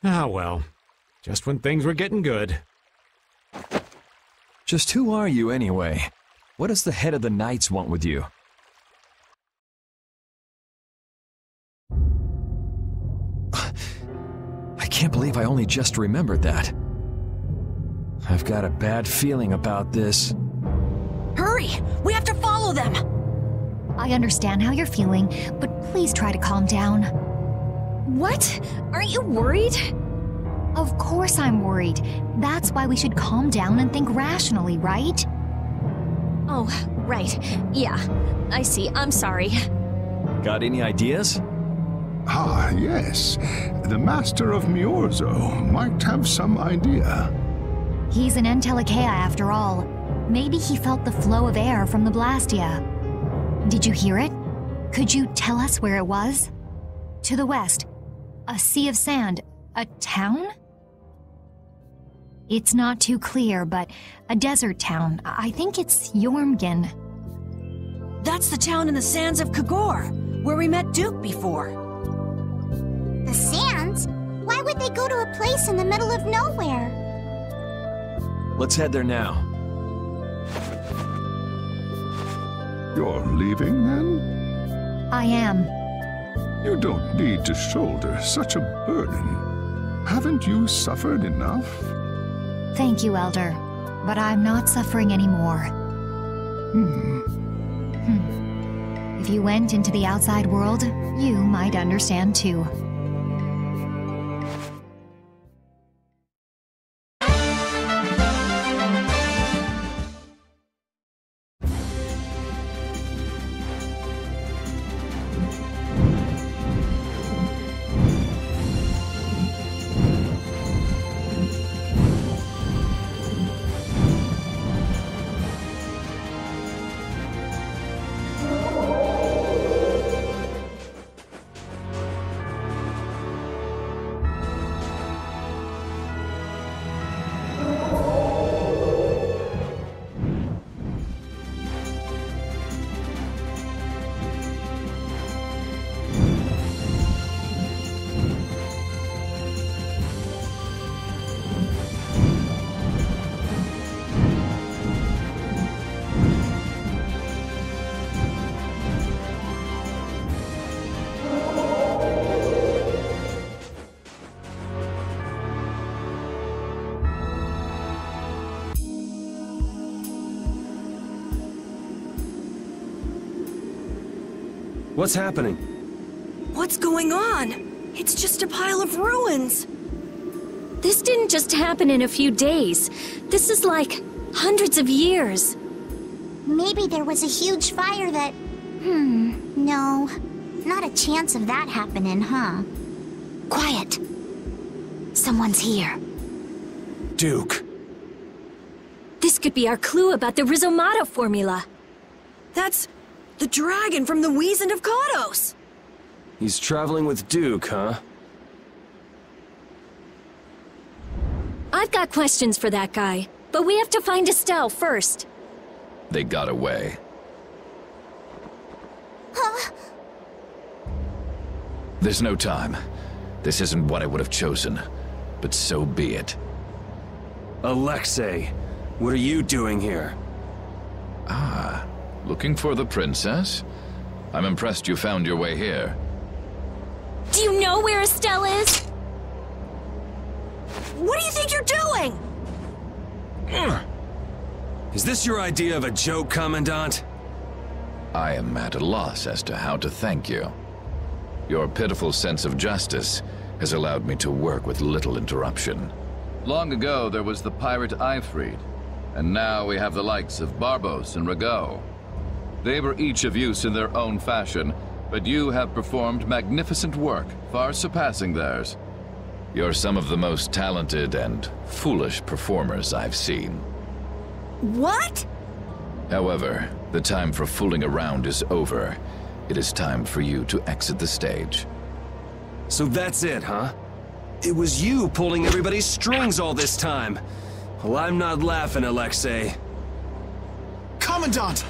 Speaker 14: Ah, well. Just when things were getting good.
Speaker 3: Just who are you, anyway? What does the head of the Knights want with you? I can't believe I only just remembered that. I've got a bad feeling about this.
Speaker 4: Hurry! We have to follow them!
Speaker 12: I understand how you're feeling, but please try to calm down.
Speaker 7: What? Aren't you worried?
Speaker 12: Of course I'm worried. That's why we should calm down and think rationally, right?
Speaker 7: Oh, right. Yeah, I see. I'm sorry.
Speaker 3: Got any ideas?
Speaker 13: Ah, yes. The Master of Myorzo might have some idea.
Speaker 12: He's an Entelekea after all. Maybe he felt the flow of air from the Blastia. Did you hear it? Could you tell us where it was? To the west. A sea of sand. A town? It's not too clear, but a desert town. I think it's Jormungand.
Speaker 4: That's the town in the sands of Kagor, where we met Duke before.
Speaker 1: The sands? Why would they go to a place in the middle of nowhere?
Speaker 3: Let's head there now.
Speaker 13: You're leaving, then?
Speaker 12: I am.
Speaker 13: You don't need to shoulder such a burden. Haven't you suffered enough?
Speaker 12: Thank you, Elder. But I'm not suffering anymore. If you went into the outside world, you might understand too.
Speaker 2: What's happening?
Speaker 4: What's going on? It's just a pile of ruins.
Speaker 7: This didn't just happen in a few days. This is like hundreds of years.
Speaker 1: Maybe there was a huge fire that... no. Not a chance of that happening, huh? Quiet. Someone's here.
Speaker 2: Duke.
Speaker 7: This could be our clue about the Rizomata formula.
Speaker 4: That's the dragon from the Wizened of Kodos.
Speaker 2: He's traveling with Duke, huh?
Speaker 7: I've got questions for that guy, but we have to find Estelle first.
Speaker 5: They got away.
Speaker 1: Huh?
Speaker 5: There's no time. This isn't what I would have chosen, but so be it.
Speaker 2: Alexei, what are you doing here?
Speaker 5: Ah, looking for the princess? I'm impressed you found your way here.
Speaker 7: Do you know where Estelle is?
Speaker 4: What do you think you're doing?
Speaker 2: Is this your idea of a joke, Commandant?
Speaker 5: I am at a loss as to how to thank you. Your pitiful sense of justice has allowed me to work with little interruption. Long ago, there was the pirate Ifrid, and now we have the likes of Barbos and Rago. They were each of use in their own fashion, but you have performed magnificent work, far surpassing theirs. You're some of the most talented and foolish performers I've seen.
Speaker 4: What?
Speaker 5: However, the time for fooling around is over. It is time for you to exit the stage.
Speaker 2: So that's it, huh? It was you pulling everybody's strings all this time. Well, I'm not laughing, Alexei.
Speaker 15: Commandant!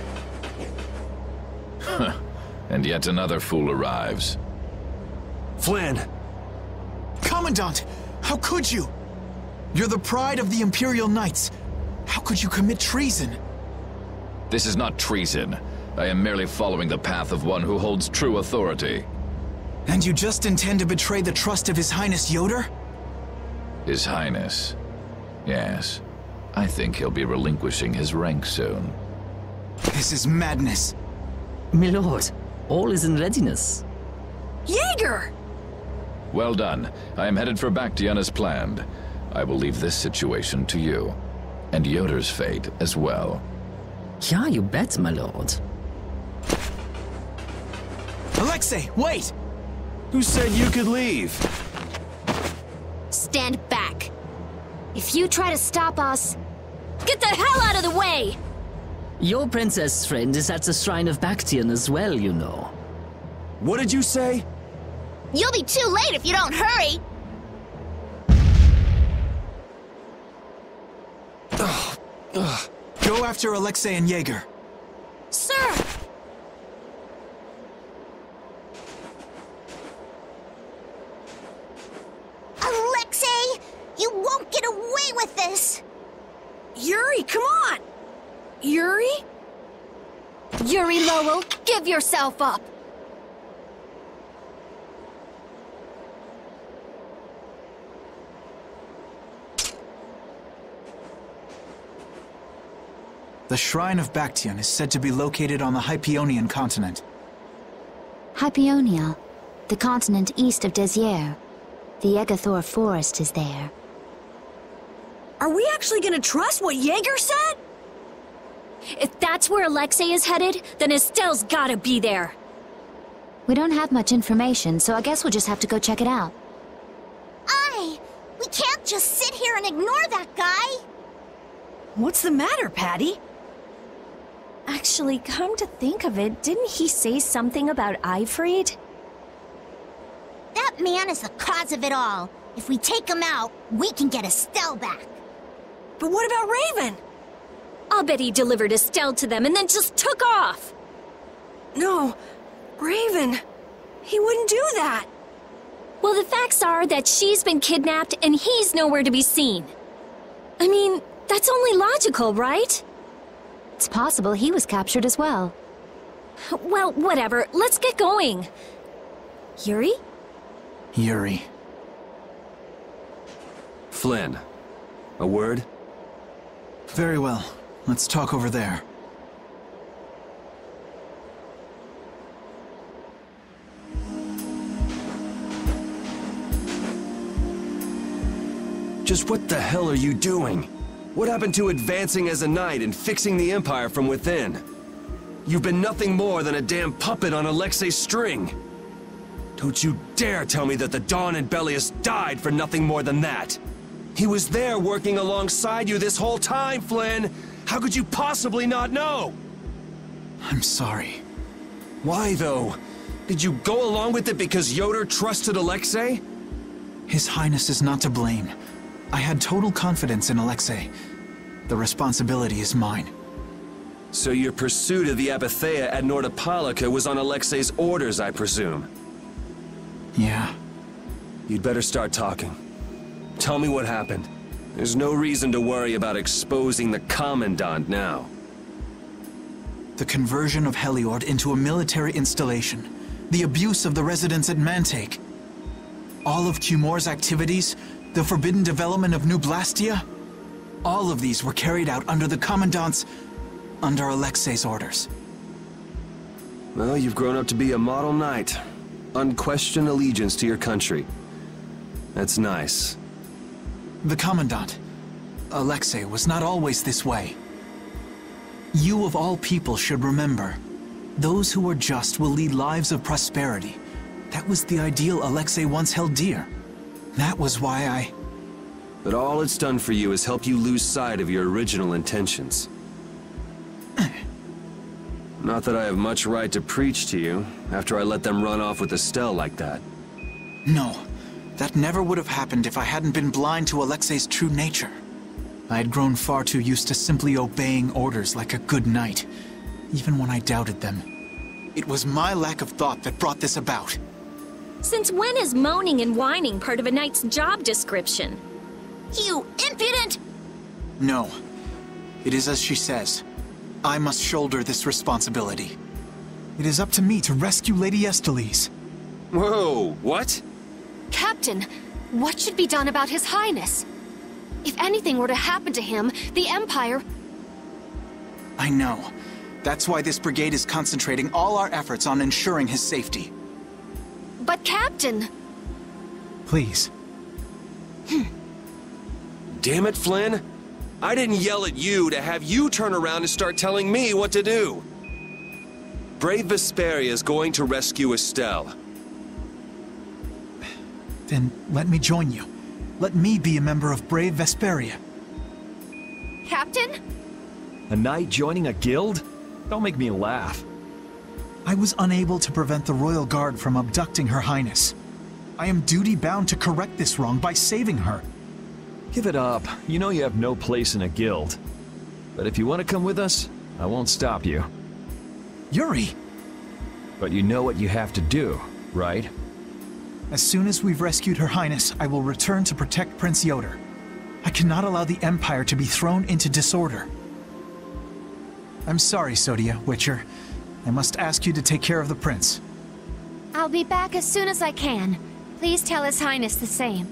Speaker 5: And yet another fool arrives.
Speaker 2: Flynn!
Speaker 15: Commandant! How could you? You're the pride of the Imperial Knights. How could you commit treason?
Speaker 5: This is not treason. I am merely following the path of one who holds true authority.
Speaker 15: And you just intend to betray the trust of His Highness Yoder?
Speaker 5: His Highness? Yes. I think he'll be relinquishing his rank soon.
Speaker 15: This is madness.
Speaker 16: Milord, all is in readiness.
Speaker 4: Jaeger!
Speaker 5: Well done. I am headed for Bactian as planned. I will leave this situation to you. And Yoder's fate as well.
Speaker 16: Yeah, you bet, my lord.
Speaker 15: Alexei, wait!
Speaker 2: Who said you could leave?
Speaker 1: Stand back. If you try to stop us...
Speaker 7: Get the hell out of the way!
Speaker 16: Your princess friend is at the Shrine of Bactian as well, you know.
Speaker 2: What did you say?
Speaker 1: You'll be too late if you don't hurry!
Speaker 15: Go after Alexei and Jaeger.
Speaker 1: Sir! Alexei! You won't get away with this!
Speaker 4: Yuri, come on! Yuri?
Speaker 1: Yuri Lowell, give yourself up!
Speaker 15: The Shrine of Bactian is said to be located on the Hypionian continent.
Speaker 6: Hypionia, the continent east of Desier. The Egathor forest is there.
Speaker 4: Are we actually gonna trust what Jaeger said?
Speaker 7: If that's where Alexei is headed, then Estelle's gotta be there.
Speaker 6: We don't have much information, so I guess we'll just have to go check it out.
Speaker 1: We can't just sit here and ignore that guy!
Speaker 4: What's the matter, Patty?
Speaker 7: Actually, come to think of it, didn't he say something about Ifrid?
Speaker 1: That man is the cause of it all. If we take him out, we can get Estelle back.
Speaker 4: But what about Raven?
Speaker 7: I'll bet he delivered Estelle to them and then just took off.
Speaker 4: No, Raven. He wouldn't do that.
Speaker 7: Well, the facts are that she's been kidnapped and he's nowhere to be seen. I mean, that's only logical, right?
Speaker 6: It's possible he was captured as well.
Speaker 7: Well, whatever. Let's get going. Yuri?
Speaker 15: Yuri.
Speaker 2: Flynn. A word?
Speaker 15: Very well. Let's talk over there.
Speaker 2: Just what the hell are you doing? What happened to advancing as a knight and fixing the Empire from within? You've been nothing more than a damn puppet on Alexei's string. Don't you dare tell me that the Dawn and Bellius died for nothing more than that. He was there working alongside you this whole time, Flynn. How could you possibly not know?
Speaker 15: I'm sorry.
Speaker 2: Why, though? Did you go along with it because Yoder trusted Alexei?
Speaker 15: His Highness is not to blame. I had total confidence in Alexei. The responsibility is mine.
Speaker 2: So your pursuit of the Apatheia at Nordopolica was on Alexei's orders, I presume?
Speaker 15: Yeah.
Speaker 2: You'd better start talking. Tell me what happened. There's no reason to worry about exposing the Commandant now.
Speaker 15: The conversion of Heliord into a military installation. The abuse of the residents at Mantake. All of Cumor's activities, the forbidden development of New Blastia, all of these were carried out under the Commandant's... under Alexei's orders.
Speaker 2: Well, you've grown up to be a model knight. unquestioned allegiance to your country. That's nice.
Speaker 15: The Commandant, Alexei, was not always this way. You of all people should remember, those who are just will lead lives of prosperity. That was the ideal Alexei once held dear. That was why I...
Speaker 2: But all it's done for you is help you lose sight of your original intentions. Not that I have much right to preach to you, after I let them run off with Estelle like that.
Speaker 15: No, that never would have happened if I hadn't been blind to Alexei's true nature. I had grown far too used to simply obeying orders like a good knight, even when I doubted them. It was my lack of thought that brought this about.
Speaker 7: Since when is moaning and whining part of a knight's job description?
Speaker 1: You impudent!
Speaker 15: No. It is as she says. I must shoulder this responsibility. It is up to me to rescue Lady Estellise.
Speaker 2: Whoa, what?
Speaker 17: Captain, what should be done about His Highness? If anything were to happen to him, the Empire...
Speaker 15: I know. That's why this brigade is concentrating all our efforts on ensuring his safety.
Speaker 17: But Captain...
Speaker 15: Please.
Speaker 2: Damn it, Flynn! I didn't yell at you to have you turn around and start telling me what to do. Brave Vesperia is going to rescue Estelle.
Speaker 15: Then let me join you. Let me be a member of Brave Vesperia.
Speaker 17: Captain?
Speaker 3: A knight joining a guild? Don't make me laugh.
Speaker 15: I was unable to prevent the Royal Guard from abducting Her Highness. I am duty-bound to correct this wrong by saving her.
Speaker 3: Give it up. You know you have no place in a guild. But if you want to come with us, I won't stop you.
Speaker 15: Yuri!
Speaker 3: But you know what you have to do, right?
Speaker 15: As soon as we've rescued Her Highness, I will return to protect Prince Yoder. I cannot allow the Empire to be thrown into disorder. I'm sorry, Sodia, Witcher. I must ask you to take care of the prince.
Speaker 12: I'll be back as soon as I can. Please tell His Highness the same.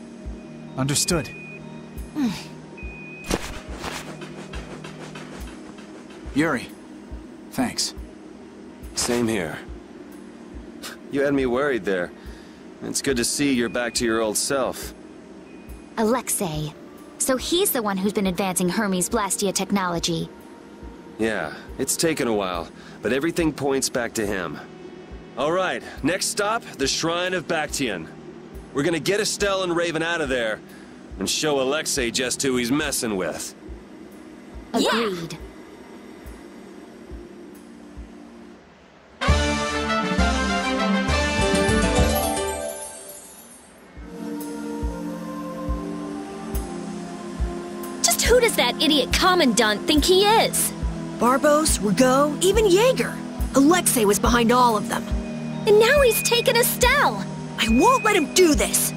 Speaker 15: Understood. Yuri, thanks.
Speaker 2: Same here. You had me worried there. It's good to see you're back to your old self.
Speaker 6: Alexei. So he's the one who's been advancing Hermes Blastia technology.
Speaker 2: Yeah, it's taken a while, but everything points back to him. All right, next stop, the Shrine of Bactian. We're gonna get Estelle and Raven out of there, and show Alexei just who he's messing with.
Speaker 6: Agreed.
Speaker 7: Just who does that idiot Commandant think he is?
Speaker 4: Barbos, Rigaud, even Jaeger. Alexei was behind all of them.
Speaker 7: And now he's taken Estelle.
Speaker 4: I won't let him do this.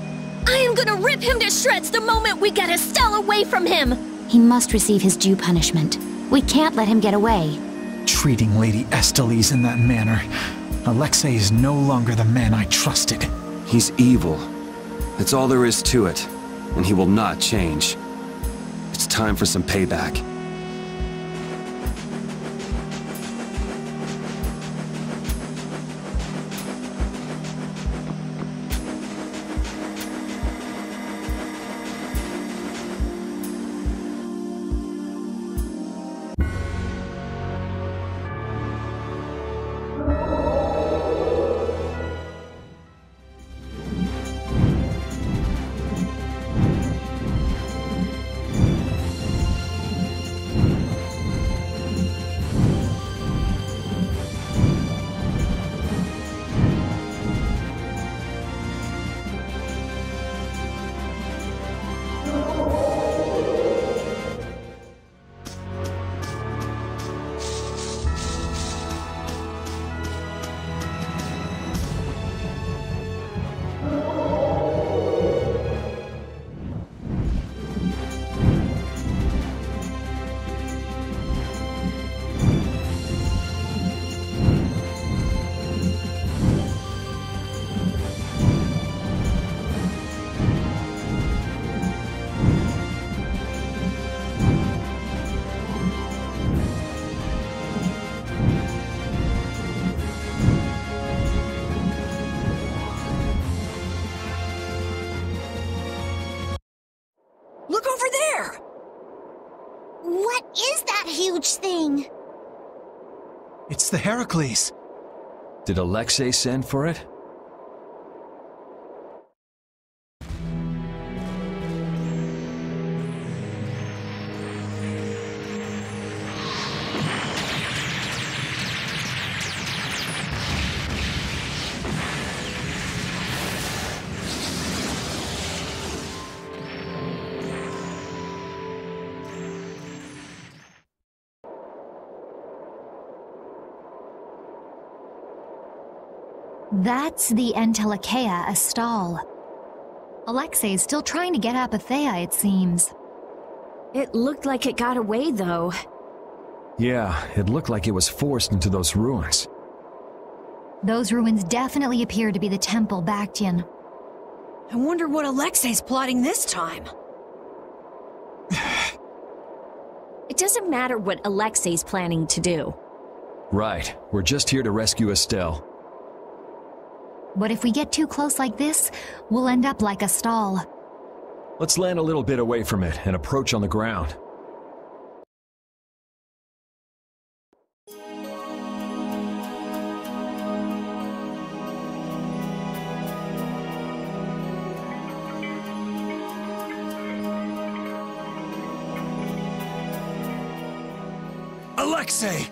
Speaker 7: I am gonna rip him to shreds the moment we get Estelle away from him!
Speaker 6: He must receive his due punishment. We can't let him get away.
Speaker 15: Treating Lady Estellise in that manner. Alexei is no longer the man I trusted.
Speaker 2: He's evil. That's all there is to it. And he will not change. It's time for some payback.
Speaker 15: It's the Heracles.
Speaker 3: Did Alexei send for it?
Speaker 12: That's the Entelikeia Astal. Alexei's still trying to get Apatheia, it seems.
Speaker 7: It looked like it got away, though.
Speaker 3: Yeah, it looked like it was forced into those ruins.
Speaker 12: Those ruins definitely appear to be the Temple Bactian.
Speaker 4: I wonder what Alexei's plotting this time.
Speaker 7: It doesn't matter what Alexei's planning to do.
Speaker 3: Right, we're just here to rescue Estelle.
Speaker 12: But if we get too close like this, we'll end up like Astal.
Speaker 3: Let's land a little bit away from it and approach on the ground.
Speaker 2: Alexei!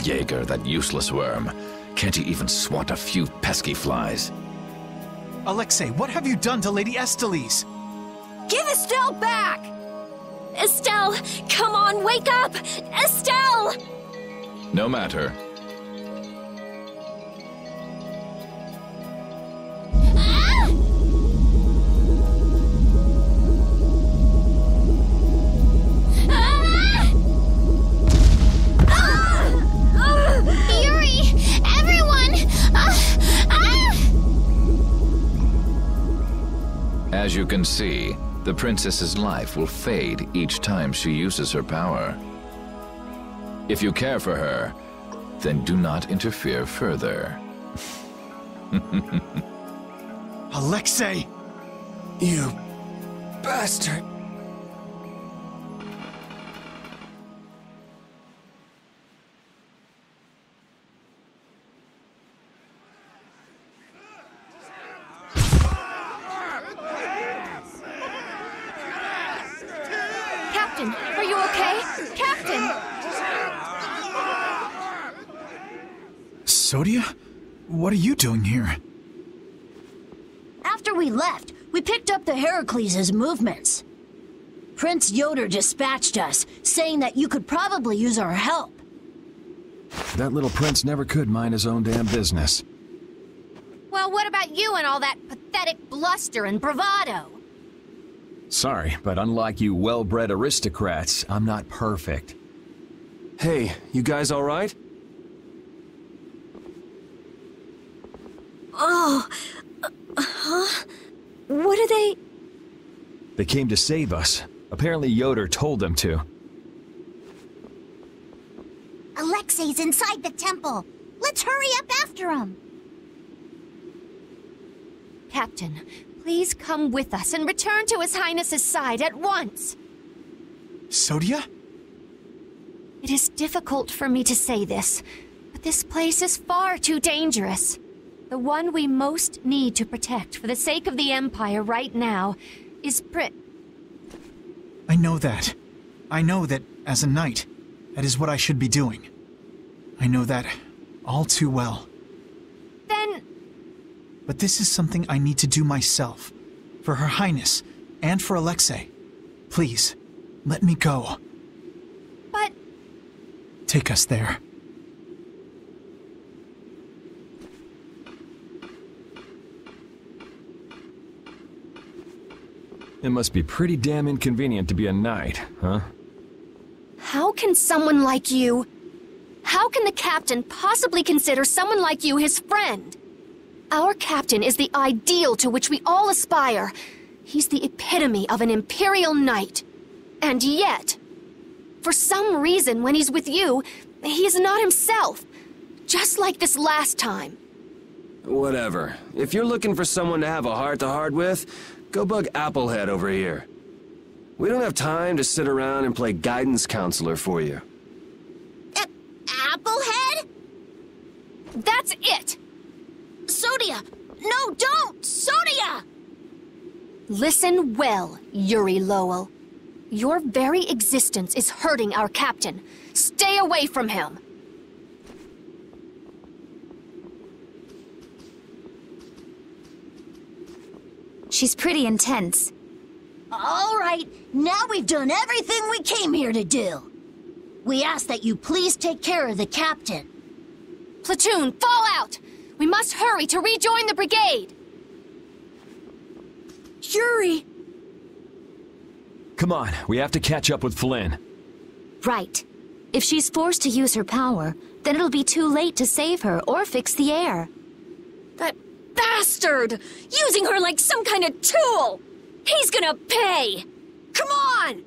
Speaker 5: Jaeger, that useless worm. Can't he even swat a few pesky flies?
Speaker 15: Alexei, what have you done to Lady Estellise?
Speaker 7: Give Estelle back! Estelle, come on, wake up! Estelle!
Speaker 5: No matter. As you can see, the princess's life will fade each time she uses her power. If you care for her, then do not interfere further.
Speaker 15: Alexei!
Speaker 2: You bastard!
Speaker 17: Captain, are you okay? Captain!
Speaker 15: Sodia? What are you doing here?
Speaker 18: After we left, we picked up the Heracles' movements. Prince Yoder dispatched us, saying that you could probably use our help.
Speaker 3: That little prince never could mind his own damn business.
Speaker 17: Well, what about you and all that pathetic bluster and bravado?
Speaker 3: Sorry, but unlike you well-bred aristocrats, I'm not perfect.
Speaker 2: Hey, you guys all right?
Speaker 7: Oh, huh? What are they?
Speaker 3: They came to save us. Apparently Yoder told them to.
Speaker 1: Alexei's inside the temple. Let's hurry up after him.
Speaker 17: Captain, please come with us and return to His Highness's side at once.
Speaker 15: Sodia?
Speaker 17: It is difficult for me to say this, but this place is far too dangerous. The one we most need to protect for the sake of the Empire right now is
Speaker 15: I know that. I know that, as a knight, that is what I should be doing. I know that all too well.
Speaker 17: Then...
Speaker 15: But this is something I need to do myself. For Her Highness, and for Alexei. Please, let me go.
Speaker 17: But...
Speaker 15: Take us there.
Speaker 3: It must be pretty damn inconvenient to be a knight, huh?
Speaker 17: How can someone like you... How can the captain possibly consider someone like you his friend? Our captain is the ideal to which we all aspire. He's the epitome of an imperial knight. And yet, for some reason when he's with you, he is not himself. Just like this last time.
Speaker 2: Whatever. If you're looking for someone to have a heart-to-heart with, go bug Applehead over here. We don't have time to sit around and play guidance counselor for you.
Speaker 1: Applehead?
Speaker 17: That's it!
Speaker 1: Sodia! No, don't! Sodia!
Speaker 17: Listen well, Yuri Lowell. Your very existence is hurting our captain. Stay away from him.
Speaker 6: She's pretty intense.
Speaker 18: All right, now we've done everything we came here to do. We ask that you please take care of the captain.
Speaker 17: Platoon, fall out! We must hurry to rejoin the brigade!
Speaker 4: Yuri!
Speaker 3: Come on, we have to catch up with Flynn.
Speaker 6: Right. If she's forced to use her power, then it'll be too late to save her or fix the air.
Speaker 17: That bastard! Using her like some kind of tool! He's gonna pay! Come on!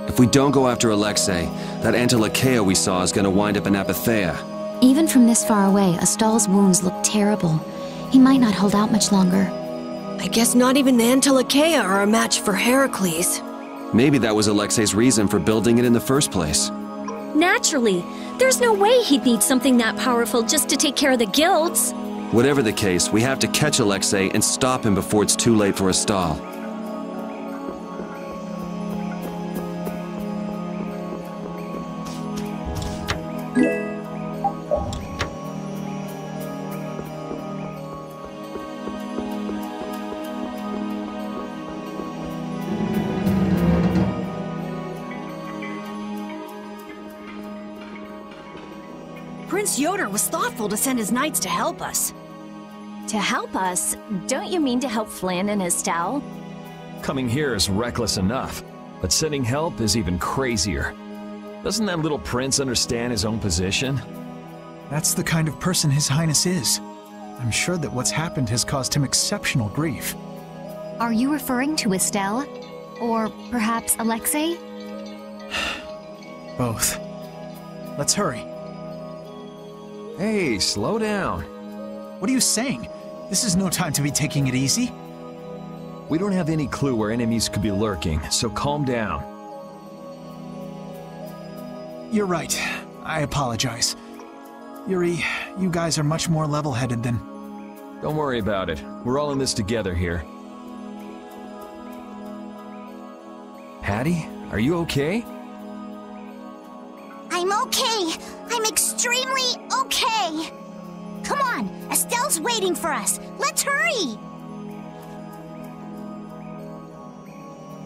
Speaker 2: If we don't go after Alexei, that Antilakea we saw is gonna wind up in Apatheia.
Speaker 6: Even from this far away, Astal's wounds look terrible. He might not hold out much longer.
Speaker 4: I guess not even the Antilakea are a match for Heracles.
Speaker 2: Maybe that was Alexei's reason for building it in the first place.
Speaker 7: Naturally. There's no way he'd need something that powerful just to take care of the guilds.
Speaker 2: Whatever the case, we have to catch Alexei and stop him before it's too late for Astal.
Speaker 4: Prince Yoder was thoughtful to send his knights to help us.
Speaker 17: To help us? Don't you mean to help Flynn and Estelle?
Speaker 3: Coming here is reckless enough, but sending help is even crazier. Doesn't that little prince understand his own position?
Speaker 15: That's the kind of person His Highness is. I'm sure that what's happened has caused him exceptional grief.
Speaker 12: Are you referring to Estelle? Or perhaps Alexei?
Speaker 15: Both. Let's hurry.
Speaker 3: Hey, slow down.
Speaker 15: What are you saying? This is no time to be taking it easy.
Speaker 3: We don't have any clue where enemies could be lurking, so calm down.
Speaker 15: You're right. I apologize. Yuri, you guys are much more level-headed than...
Speaker 3: Don't worry about it. We're all in this together here. Hattie, are you okay?
Speaker 1: I'm okay. I'm extremely okay. Come on, Estelle's waiting for us. Let's hurry.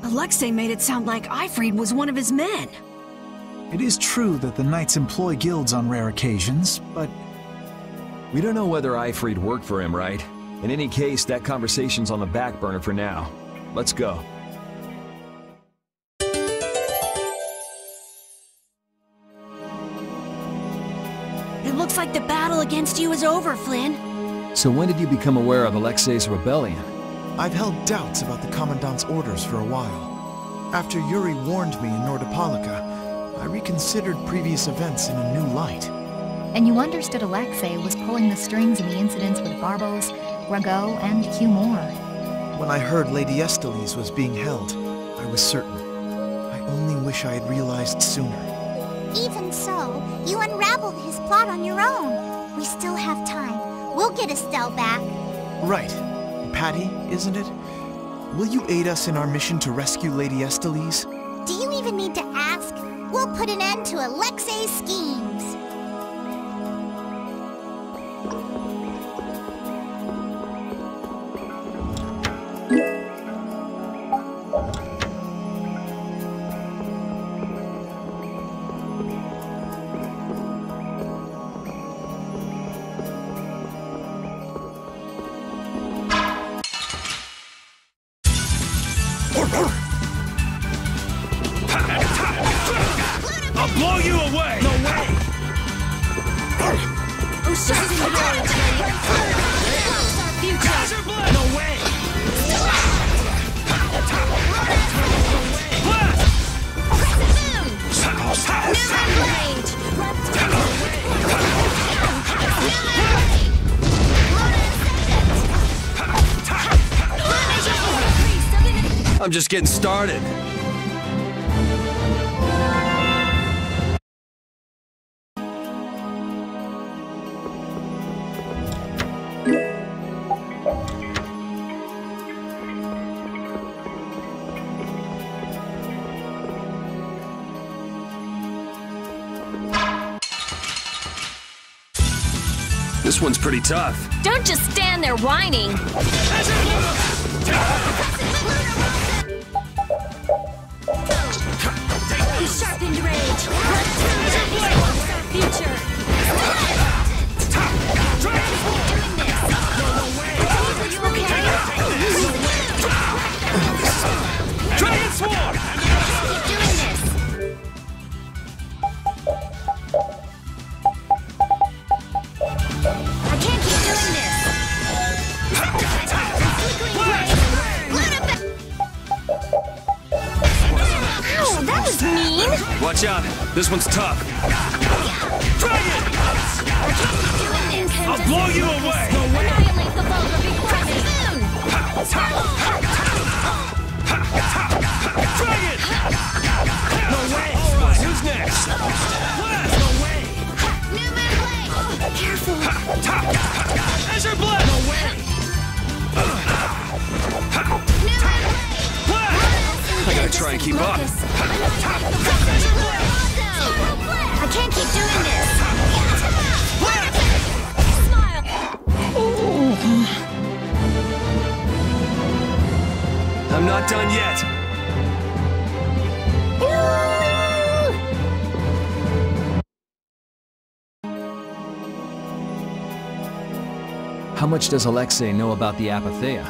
Speaker 4: Alexei made it sound like Ifrid was one of his men.
Speaker 15: It is true that the knights employ guilds on rare occasions, but...
Speaker 3: We don't know whether Ifrid worked for him, right? In any case, that conversation's on the back burner for now. Let's go.
Speaker 4: It looks like the battle against you is over, Flynn.
Speaker 3: So when did you become aware of Alexei's rebellion?
Speaker 19: I've held doubts about the Commandant's orders for a while. After Yuri warned me in Nordopolica, I reconsidered previous events in a new light.
Speaker 12: And you understood Alexei was pulling the strings in the incidents with Barbos, Rago, and Hugh Moore.
Speaker 19: When I heard Lady Estellise was being held, I was certain. I only wish I had realized sooner.
Speaker 1: Even so, you unraveled his plot on your own. We still have time. We'll get Estelle back.
Speaker 19: Right. Patty, isn't it? Will you aid us in our mission to rescue Lady Estellise?
Speaker 1: Do you even need to ask? We'll put an end to Alexei's schemes.
Speaker 2: I'll blow you away! No way!
Speaker 1: Oh, shit! Our future!
Speaker 2: No way! I'm just getting started. This one's pretty tough.
Speaker 7: Don't just stand there whining.
Speaker 1: Sharpened rage. Future.
Speaker 2: Dragon Sword! Watch out, this one's tough. Dragon! I'll blow you away!
Speaker 1: Annihilate the vulgar before me.
Speaker 2: Dragon! No way! Who's next? No way!
Speaker 1: Newman Blade! Careful!
Speaker 2: Azure Blade! No way! I gotta try and keep up.
Speaker 1: I can't keep doing this. Smile.
Speaker 2: I'm not done yet.
Speaker 3: How much does Alexei know about the Apatheia?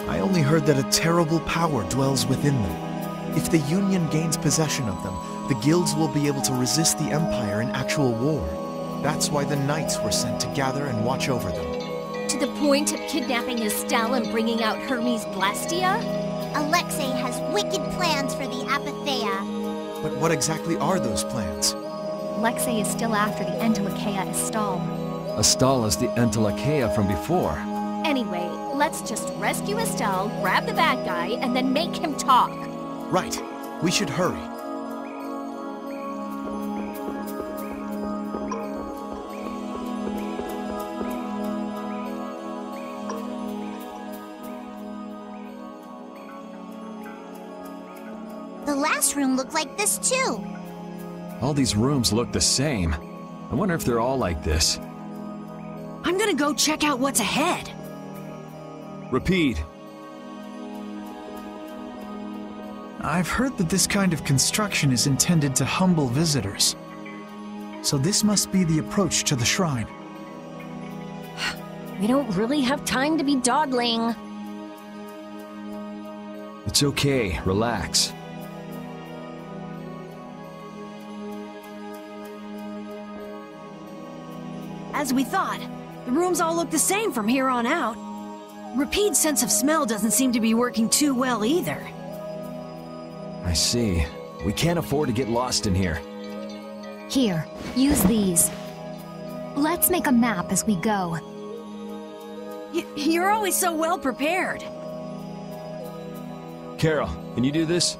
Speaker 19: I only heard that a terrible power dwells within them. If the Union gains possession of them, the guilds will be able to resist the Empire in actual war. That's why the Knights were sent to gather and watch over them.
Speaker 17: To the point of kidnapping Estelle and bringing out Hermes Blastia?
Speaker 1: Alexei has wicked plans for the Apatheia.
Speaker 19: But what exactly are those plans?
Speaker 12: Alexei is still after the Entelecheia Estelle.
Speaker 3: Estelle is the Entelecheia from before.
Speaker 17: Anyway, let's just rescue Estelle, grab the bad guy, and then make him talk.
Speaker 19: Right. We should hurry.
Speaker 1: The last room looked like this too.
Speaker 3: All these rooms look the same. I wonder if they're all like this.
Speaker 4: I'm gonna go check out what's ahead.
Speaker 3: Repeat.
Speaker 15: I've heard that this kind of construction is intended to humble visitors. So this must be the approach to the shrine.
Speaker 7: We don't really have time to be dawdling.
Speaker 3: It's okay, relax.
Speaker 4: As we thought, the rooms all look the same from here on out. Repeat's sense of smell doesn't seem to be working too well either.
Speaker 3: I see. We can't afford to get lost in here.
Speaker 12: Here, use these. Let's make a map as we go.
Speaker 4: You're always so well prepared.
Speaker 3: Carol, can you do this?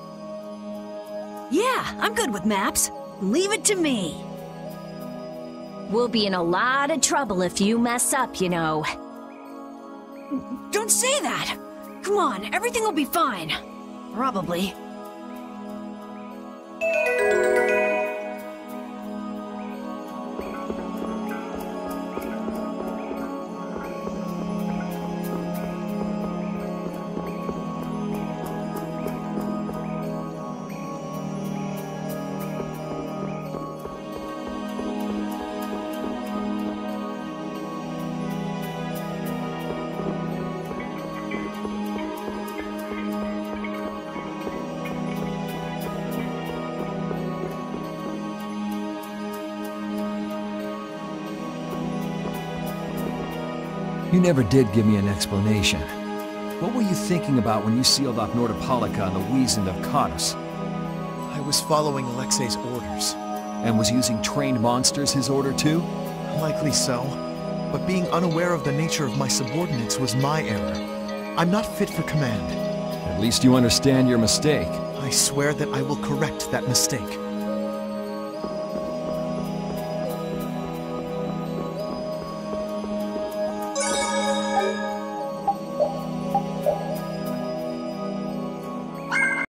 Speaker 4: Yeah, I'm good with maps. Leave it to me.
Speaker 7: We'll be in a lot of trouble if you mess up, you know.
Speaker 4: Don't say that! Come on, everything will be fine. Probably.
Speaker 3: You never did give me an explanation. What were you thinking about when you sealed off Nordopolica and the Wiesent of Cottus?
Speaker 19: I was following Alexei's orders.
Speaker 3: And was using trained monsters his order too?
Speaker 19: Likely so. But being unaware of the nature of my subordinates was my error. I'm not fit for command.
Speaker 3: At least you understand your mistake.
Speaker 19: I swear that I will correct that mistake.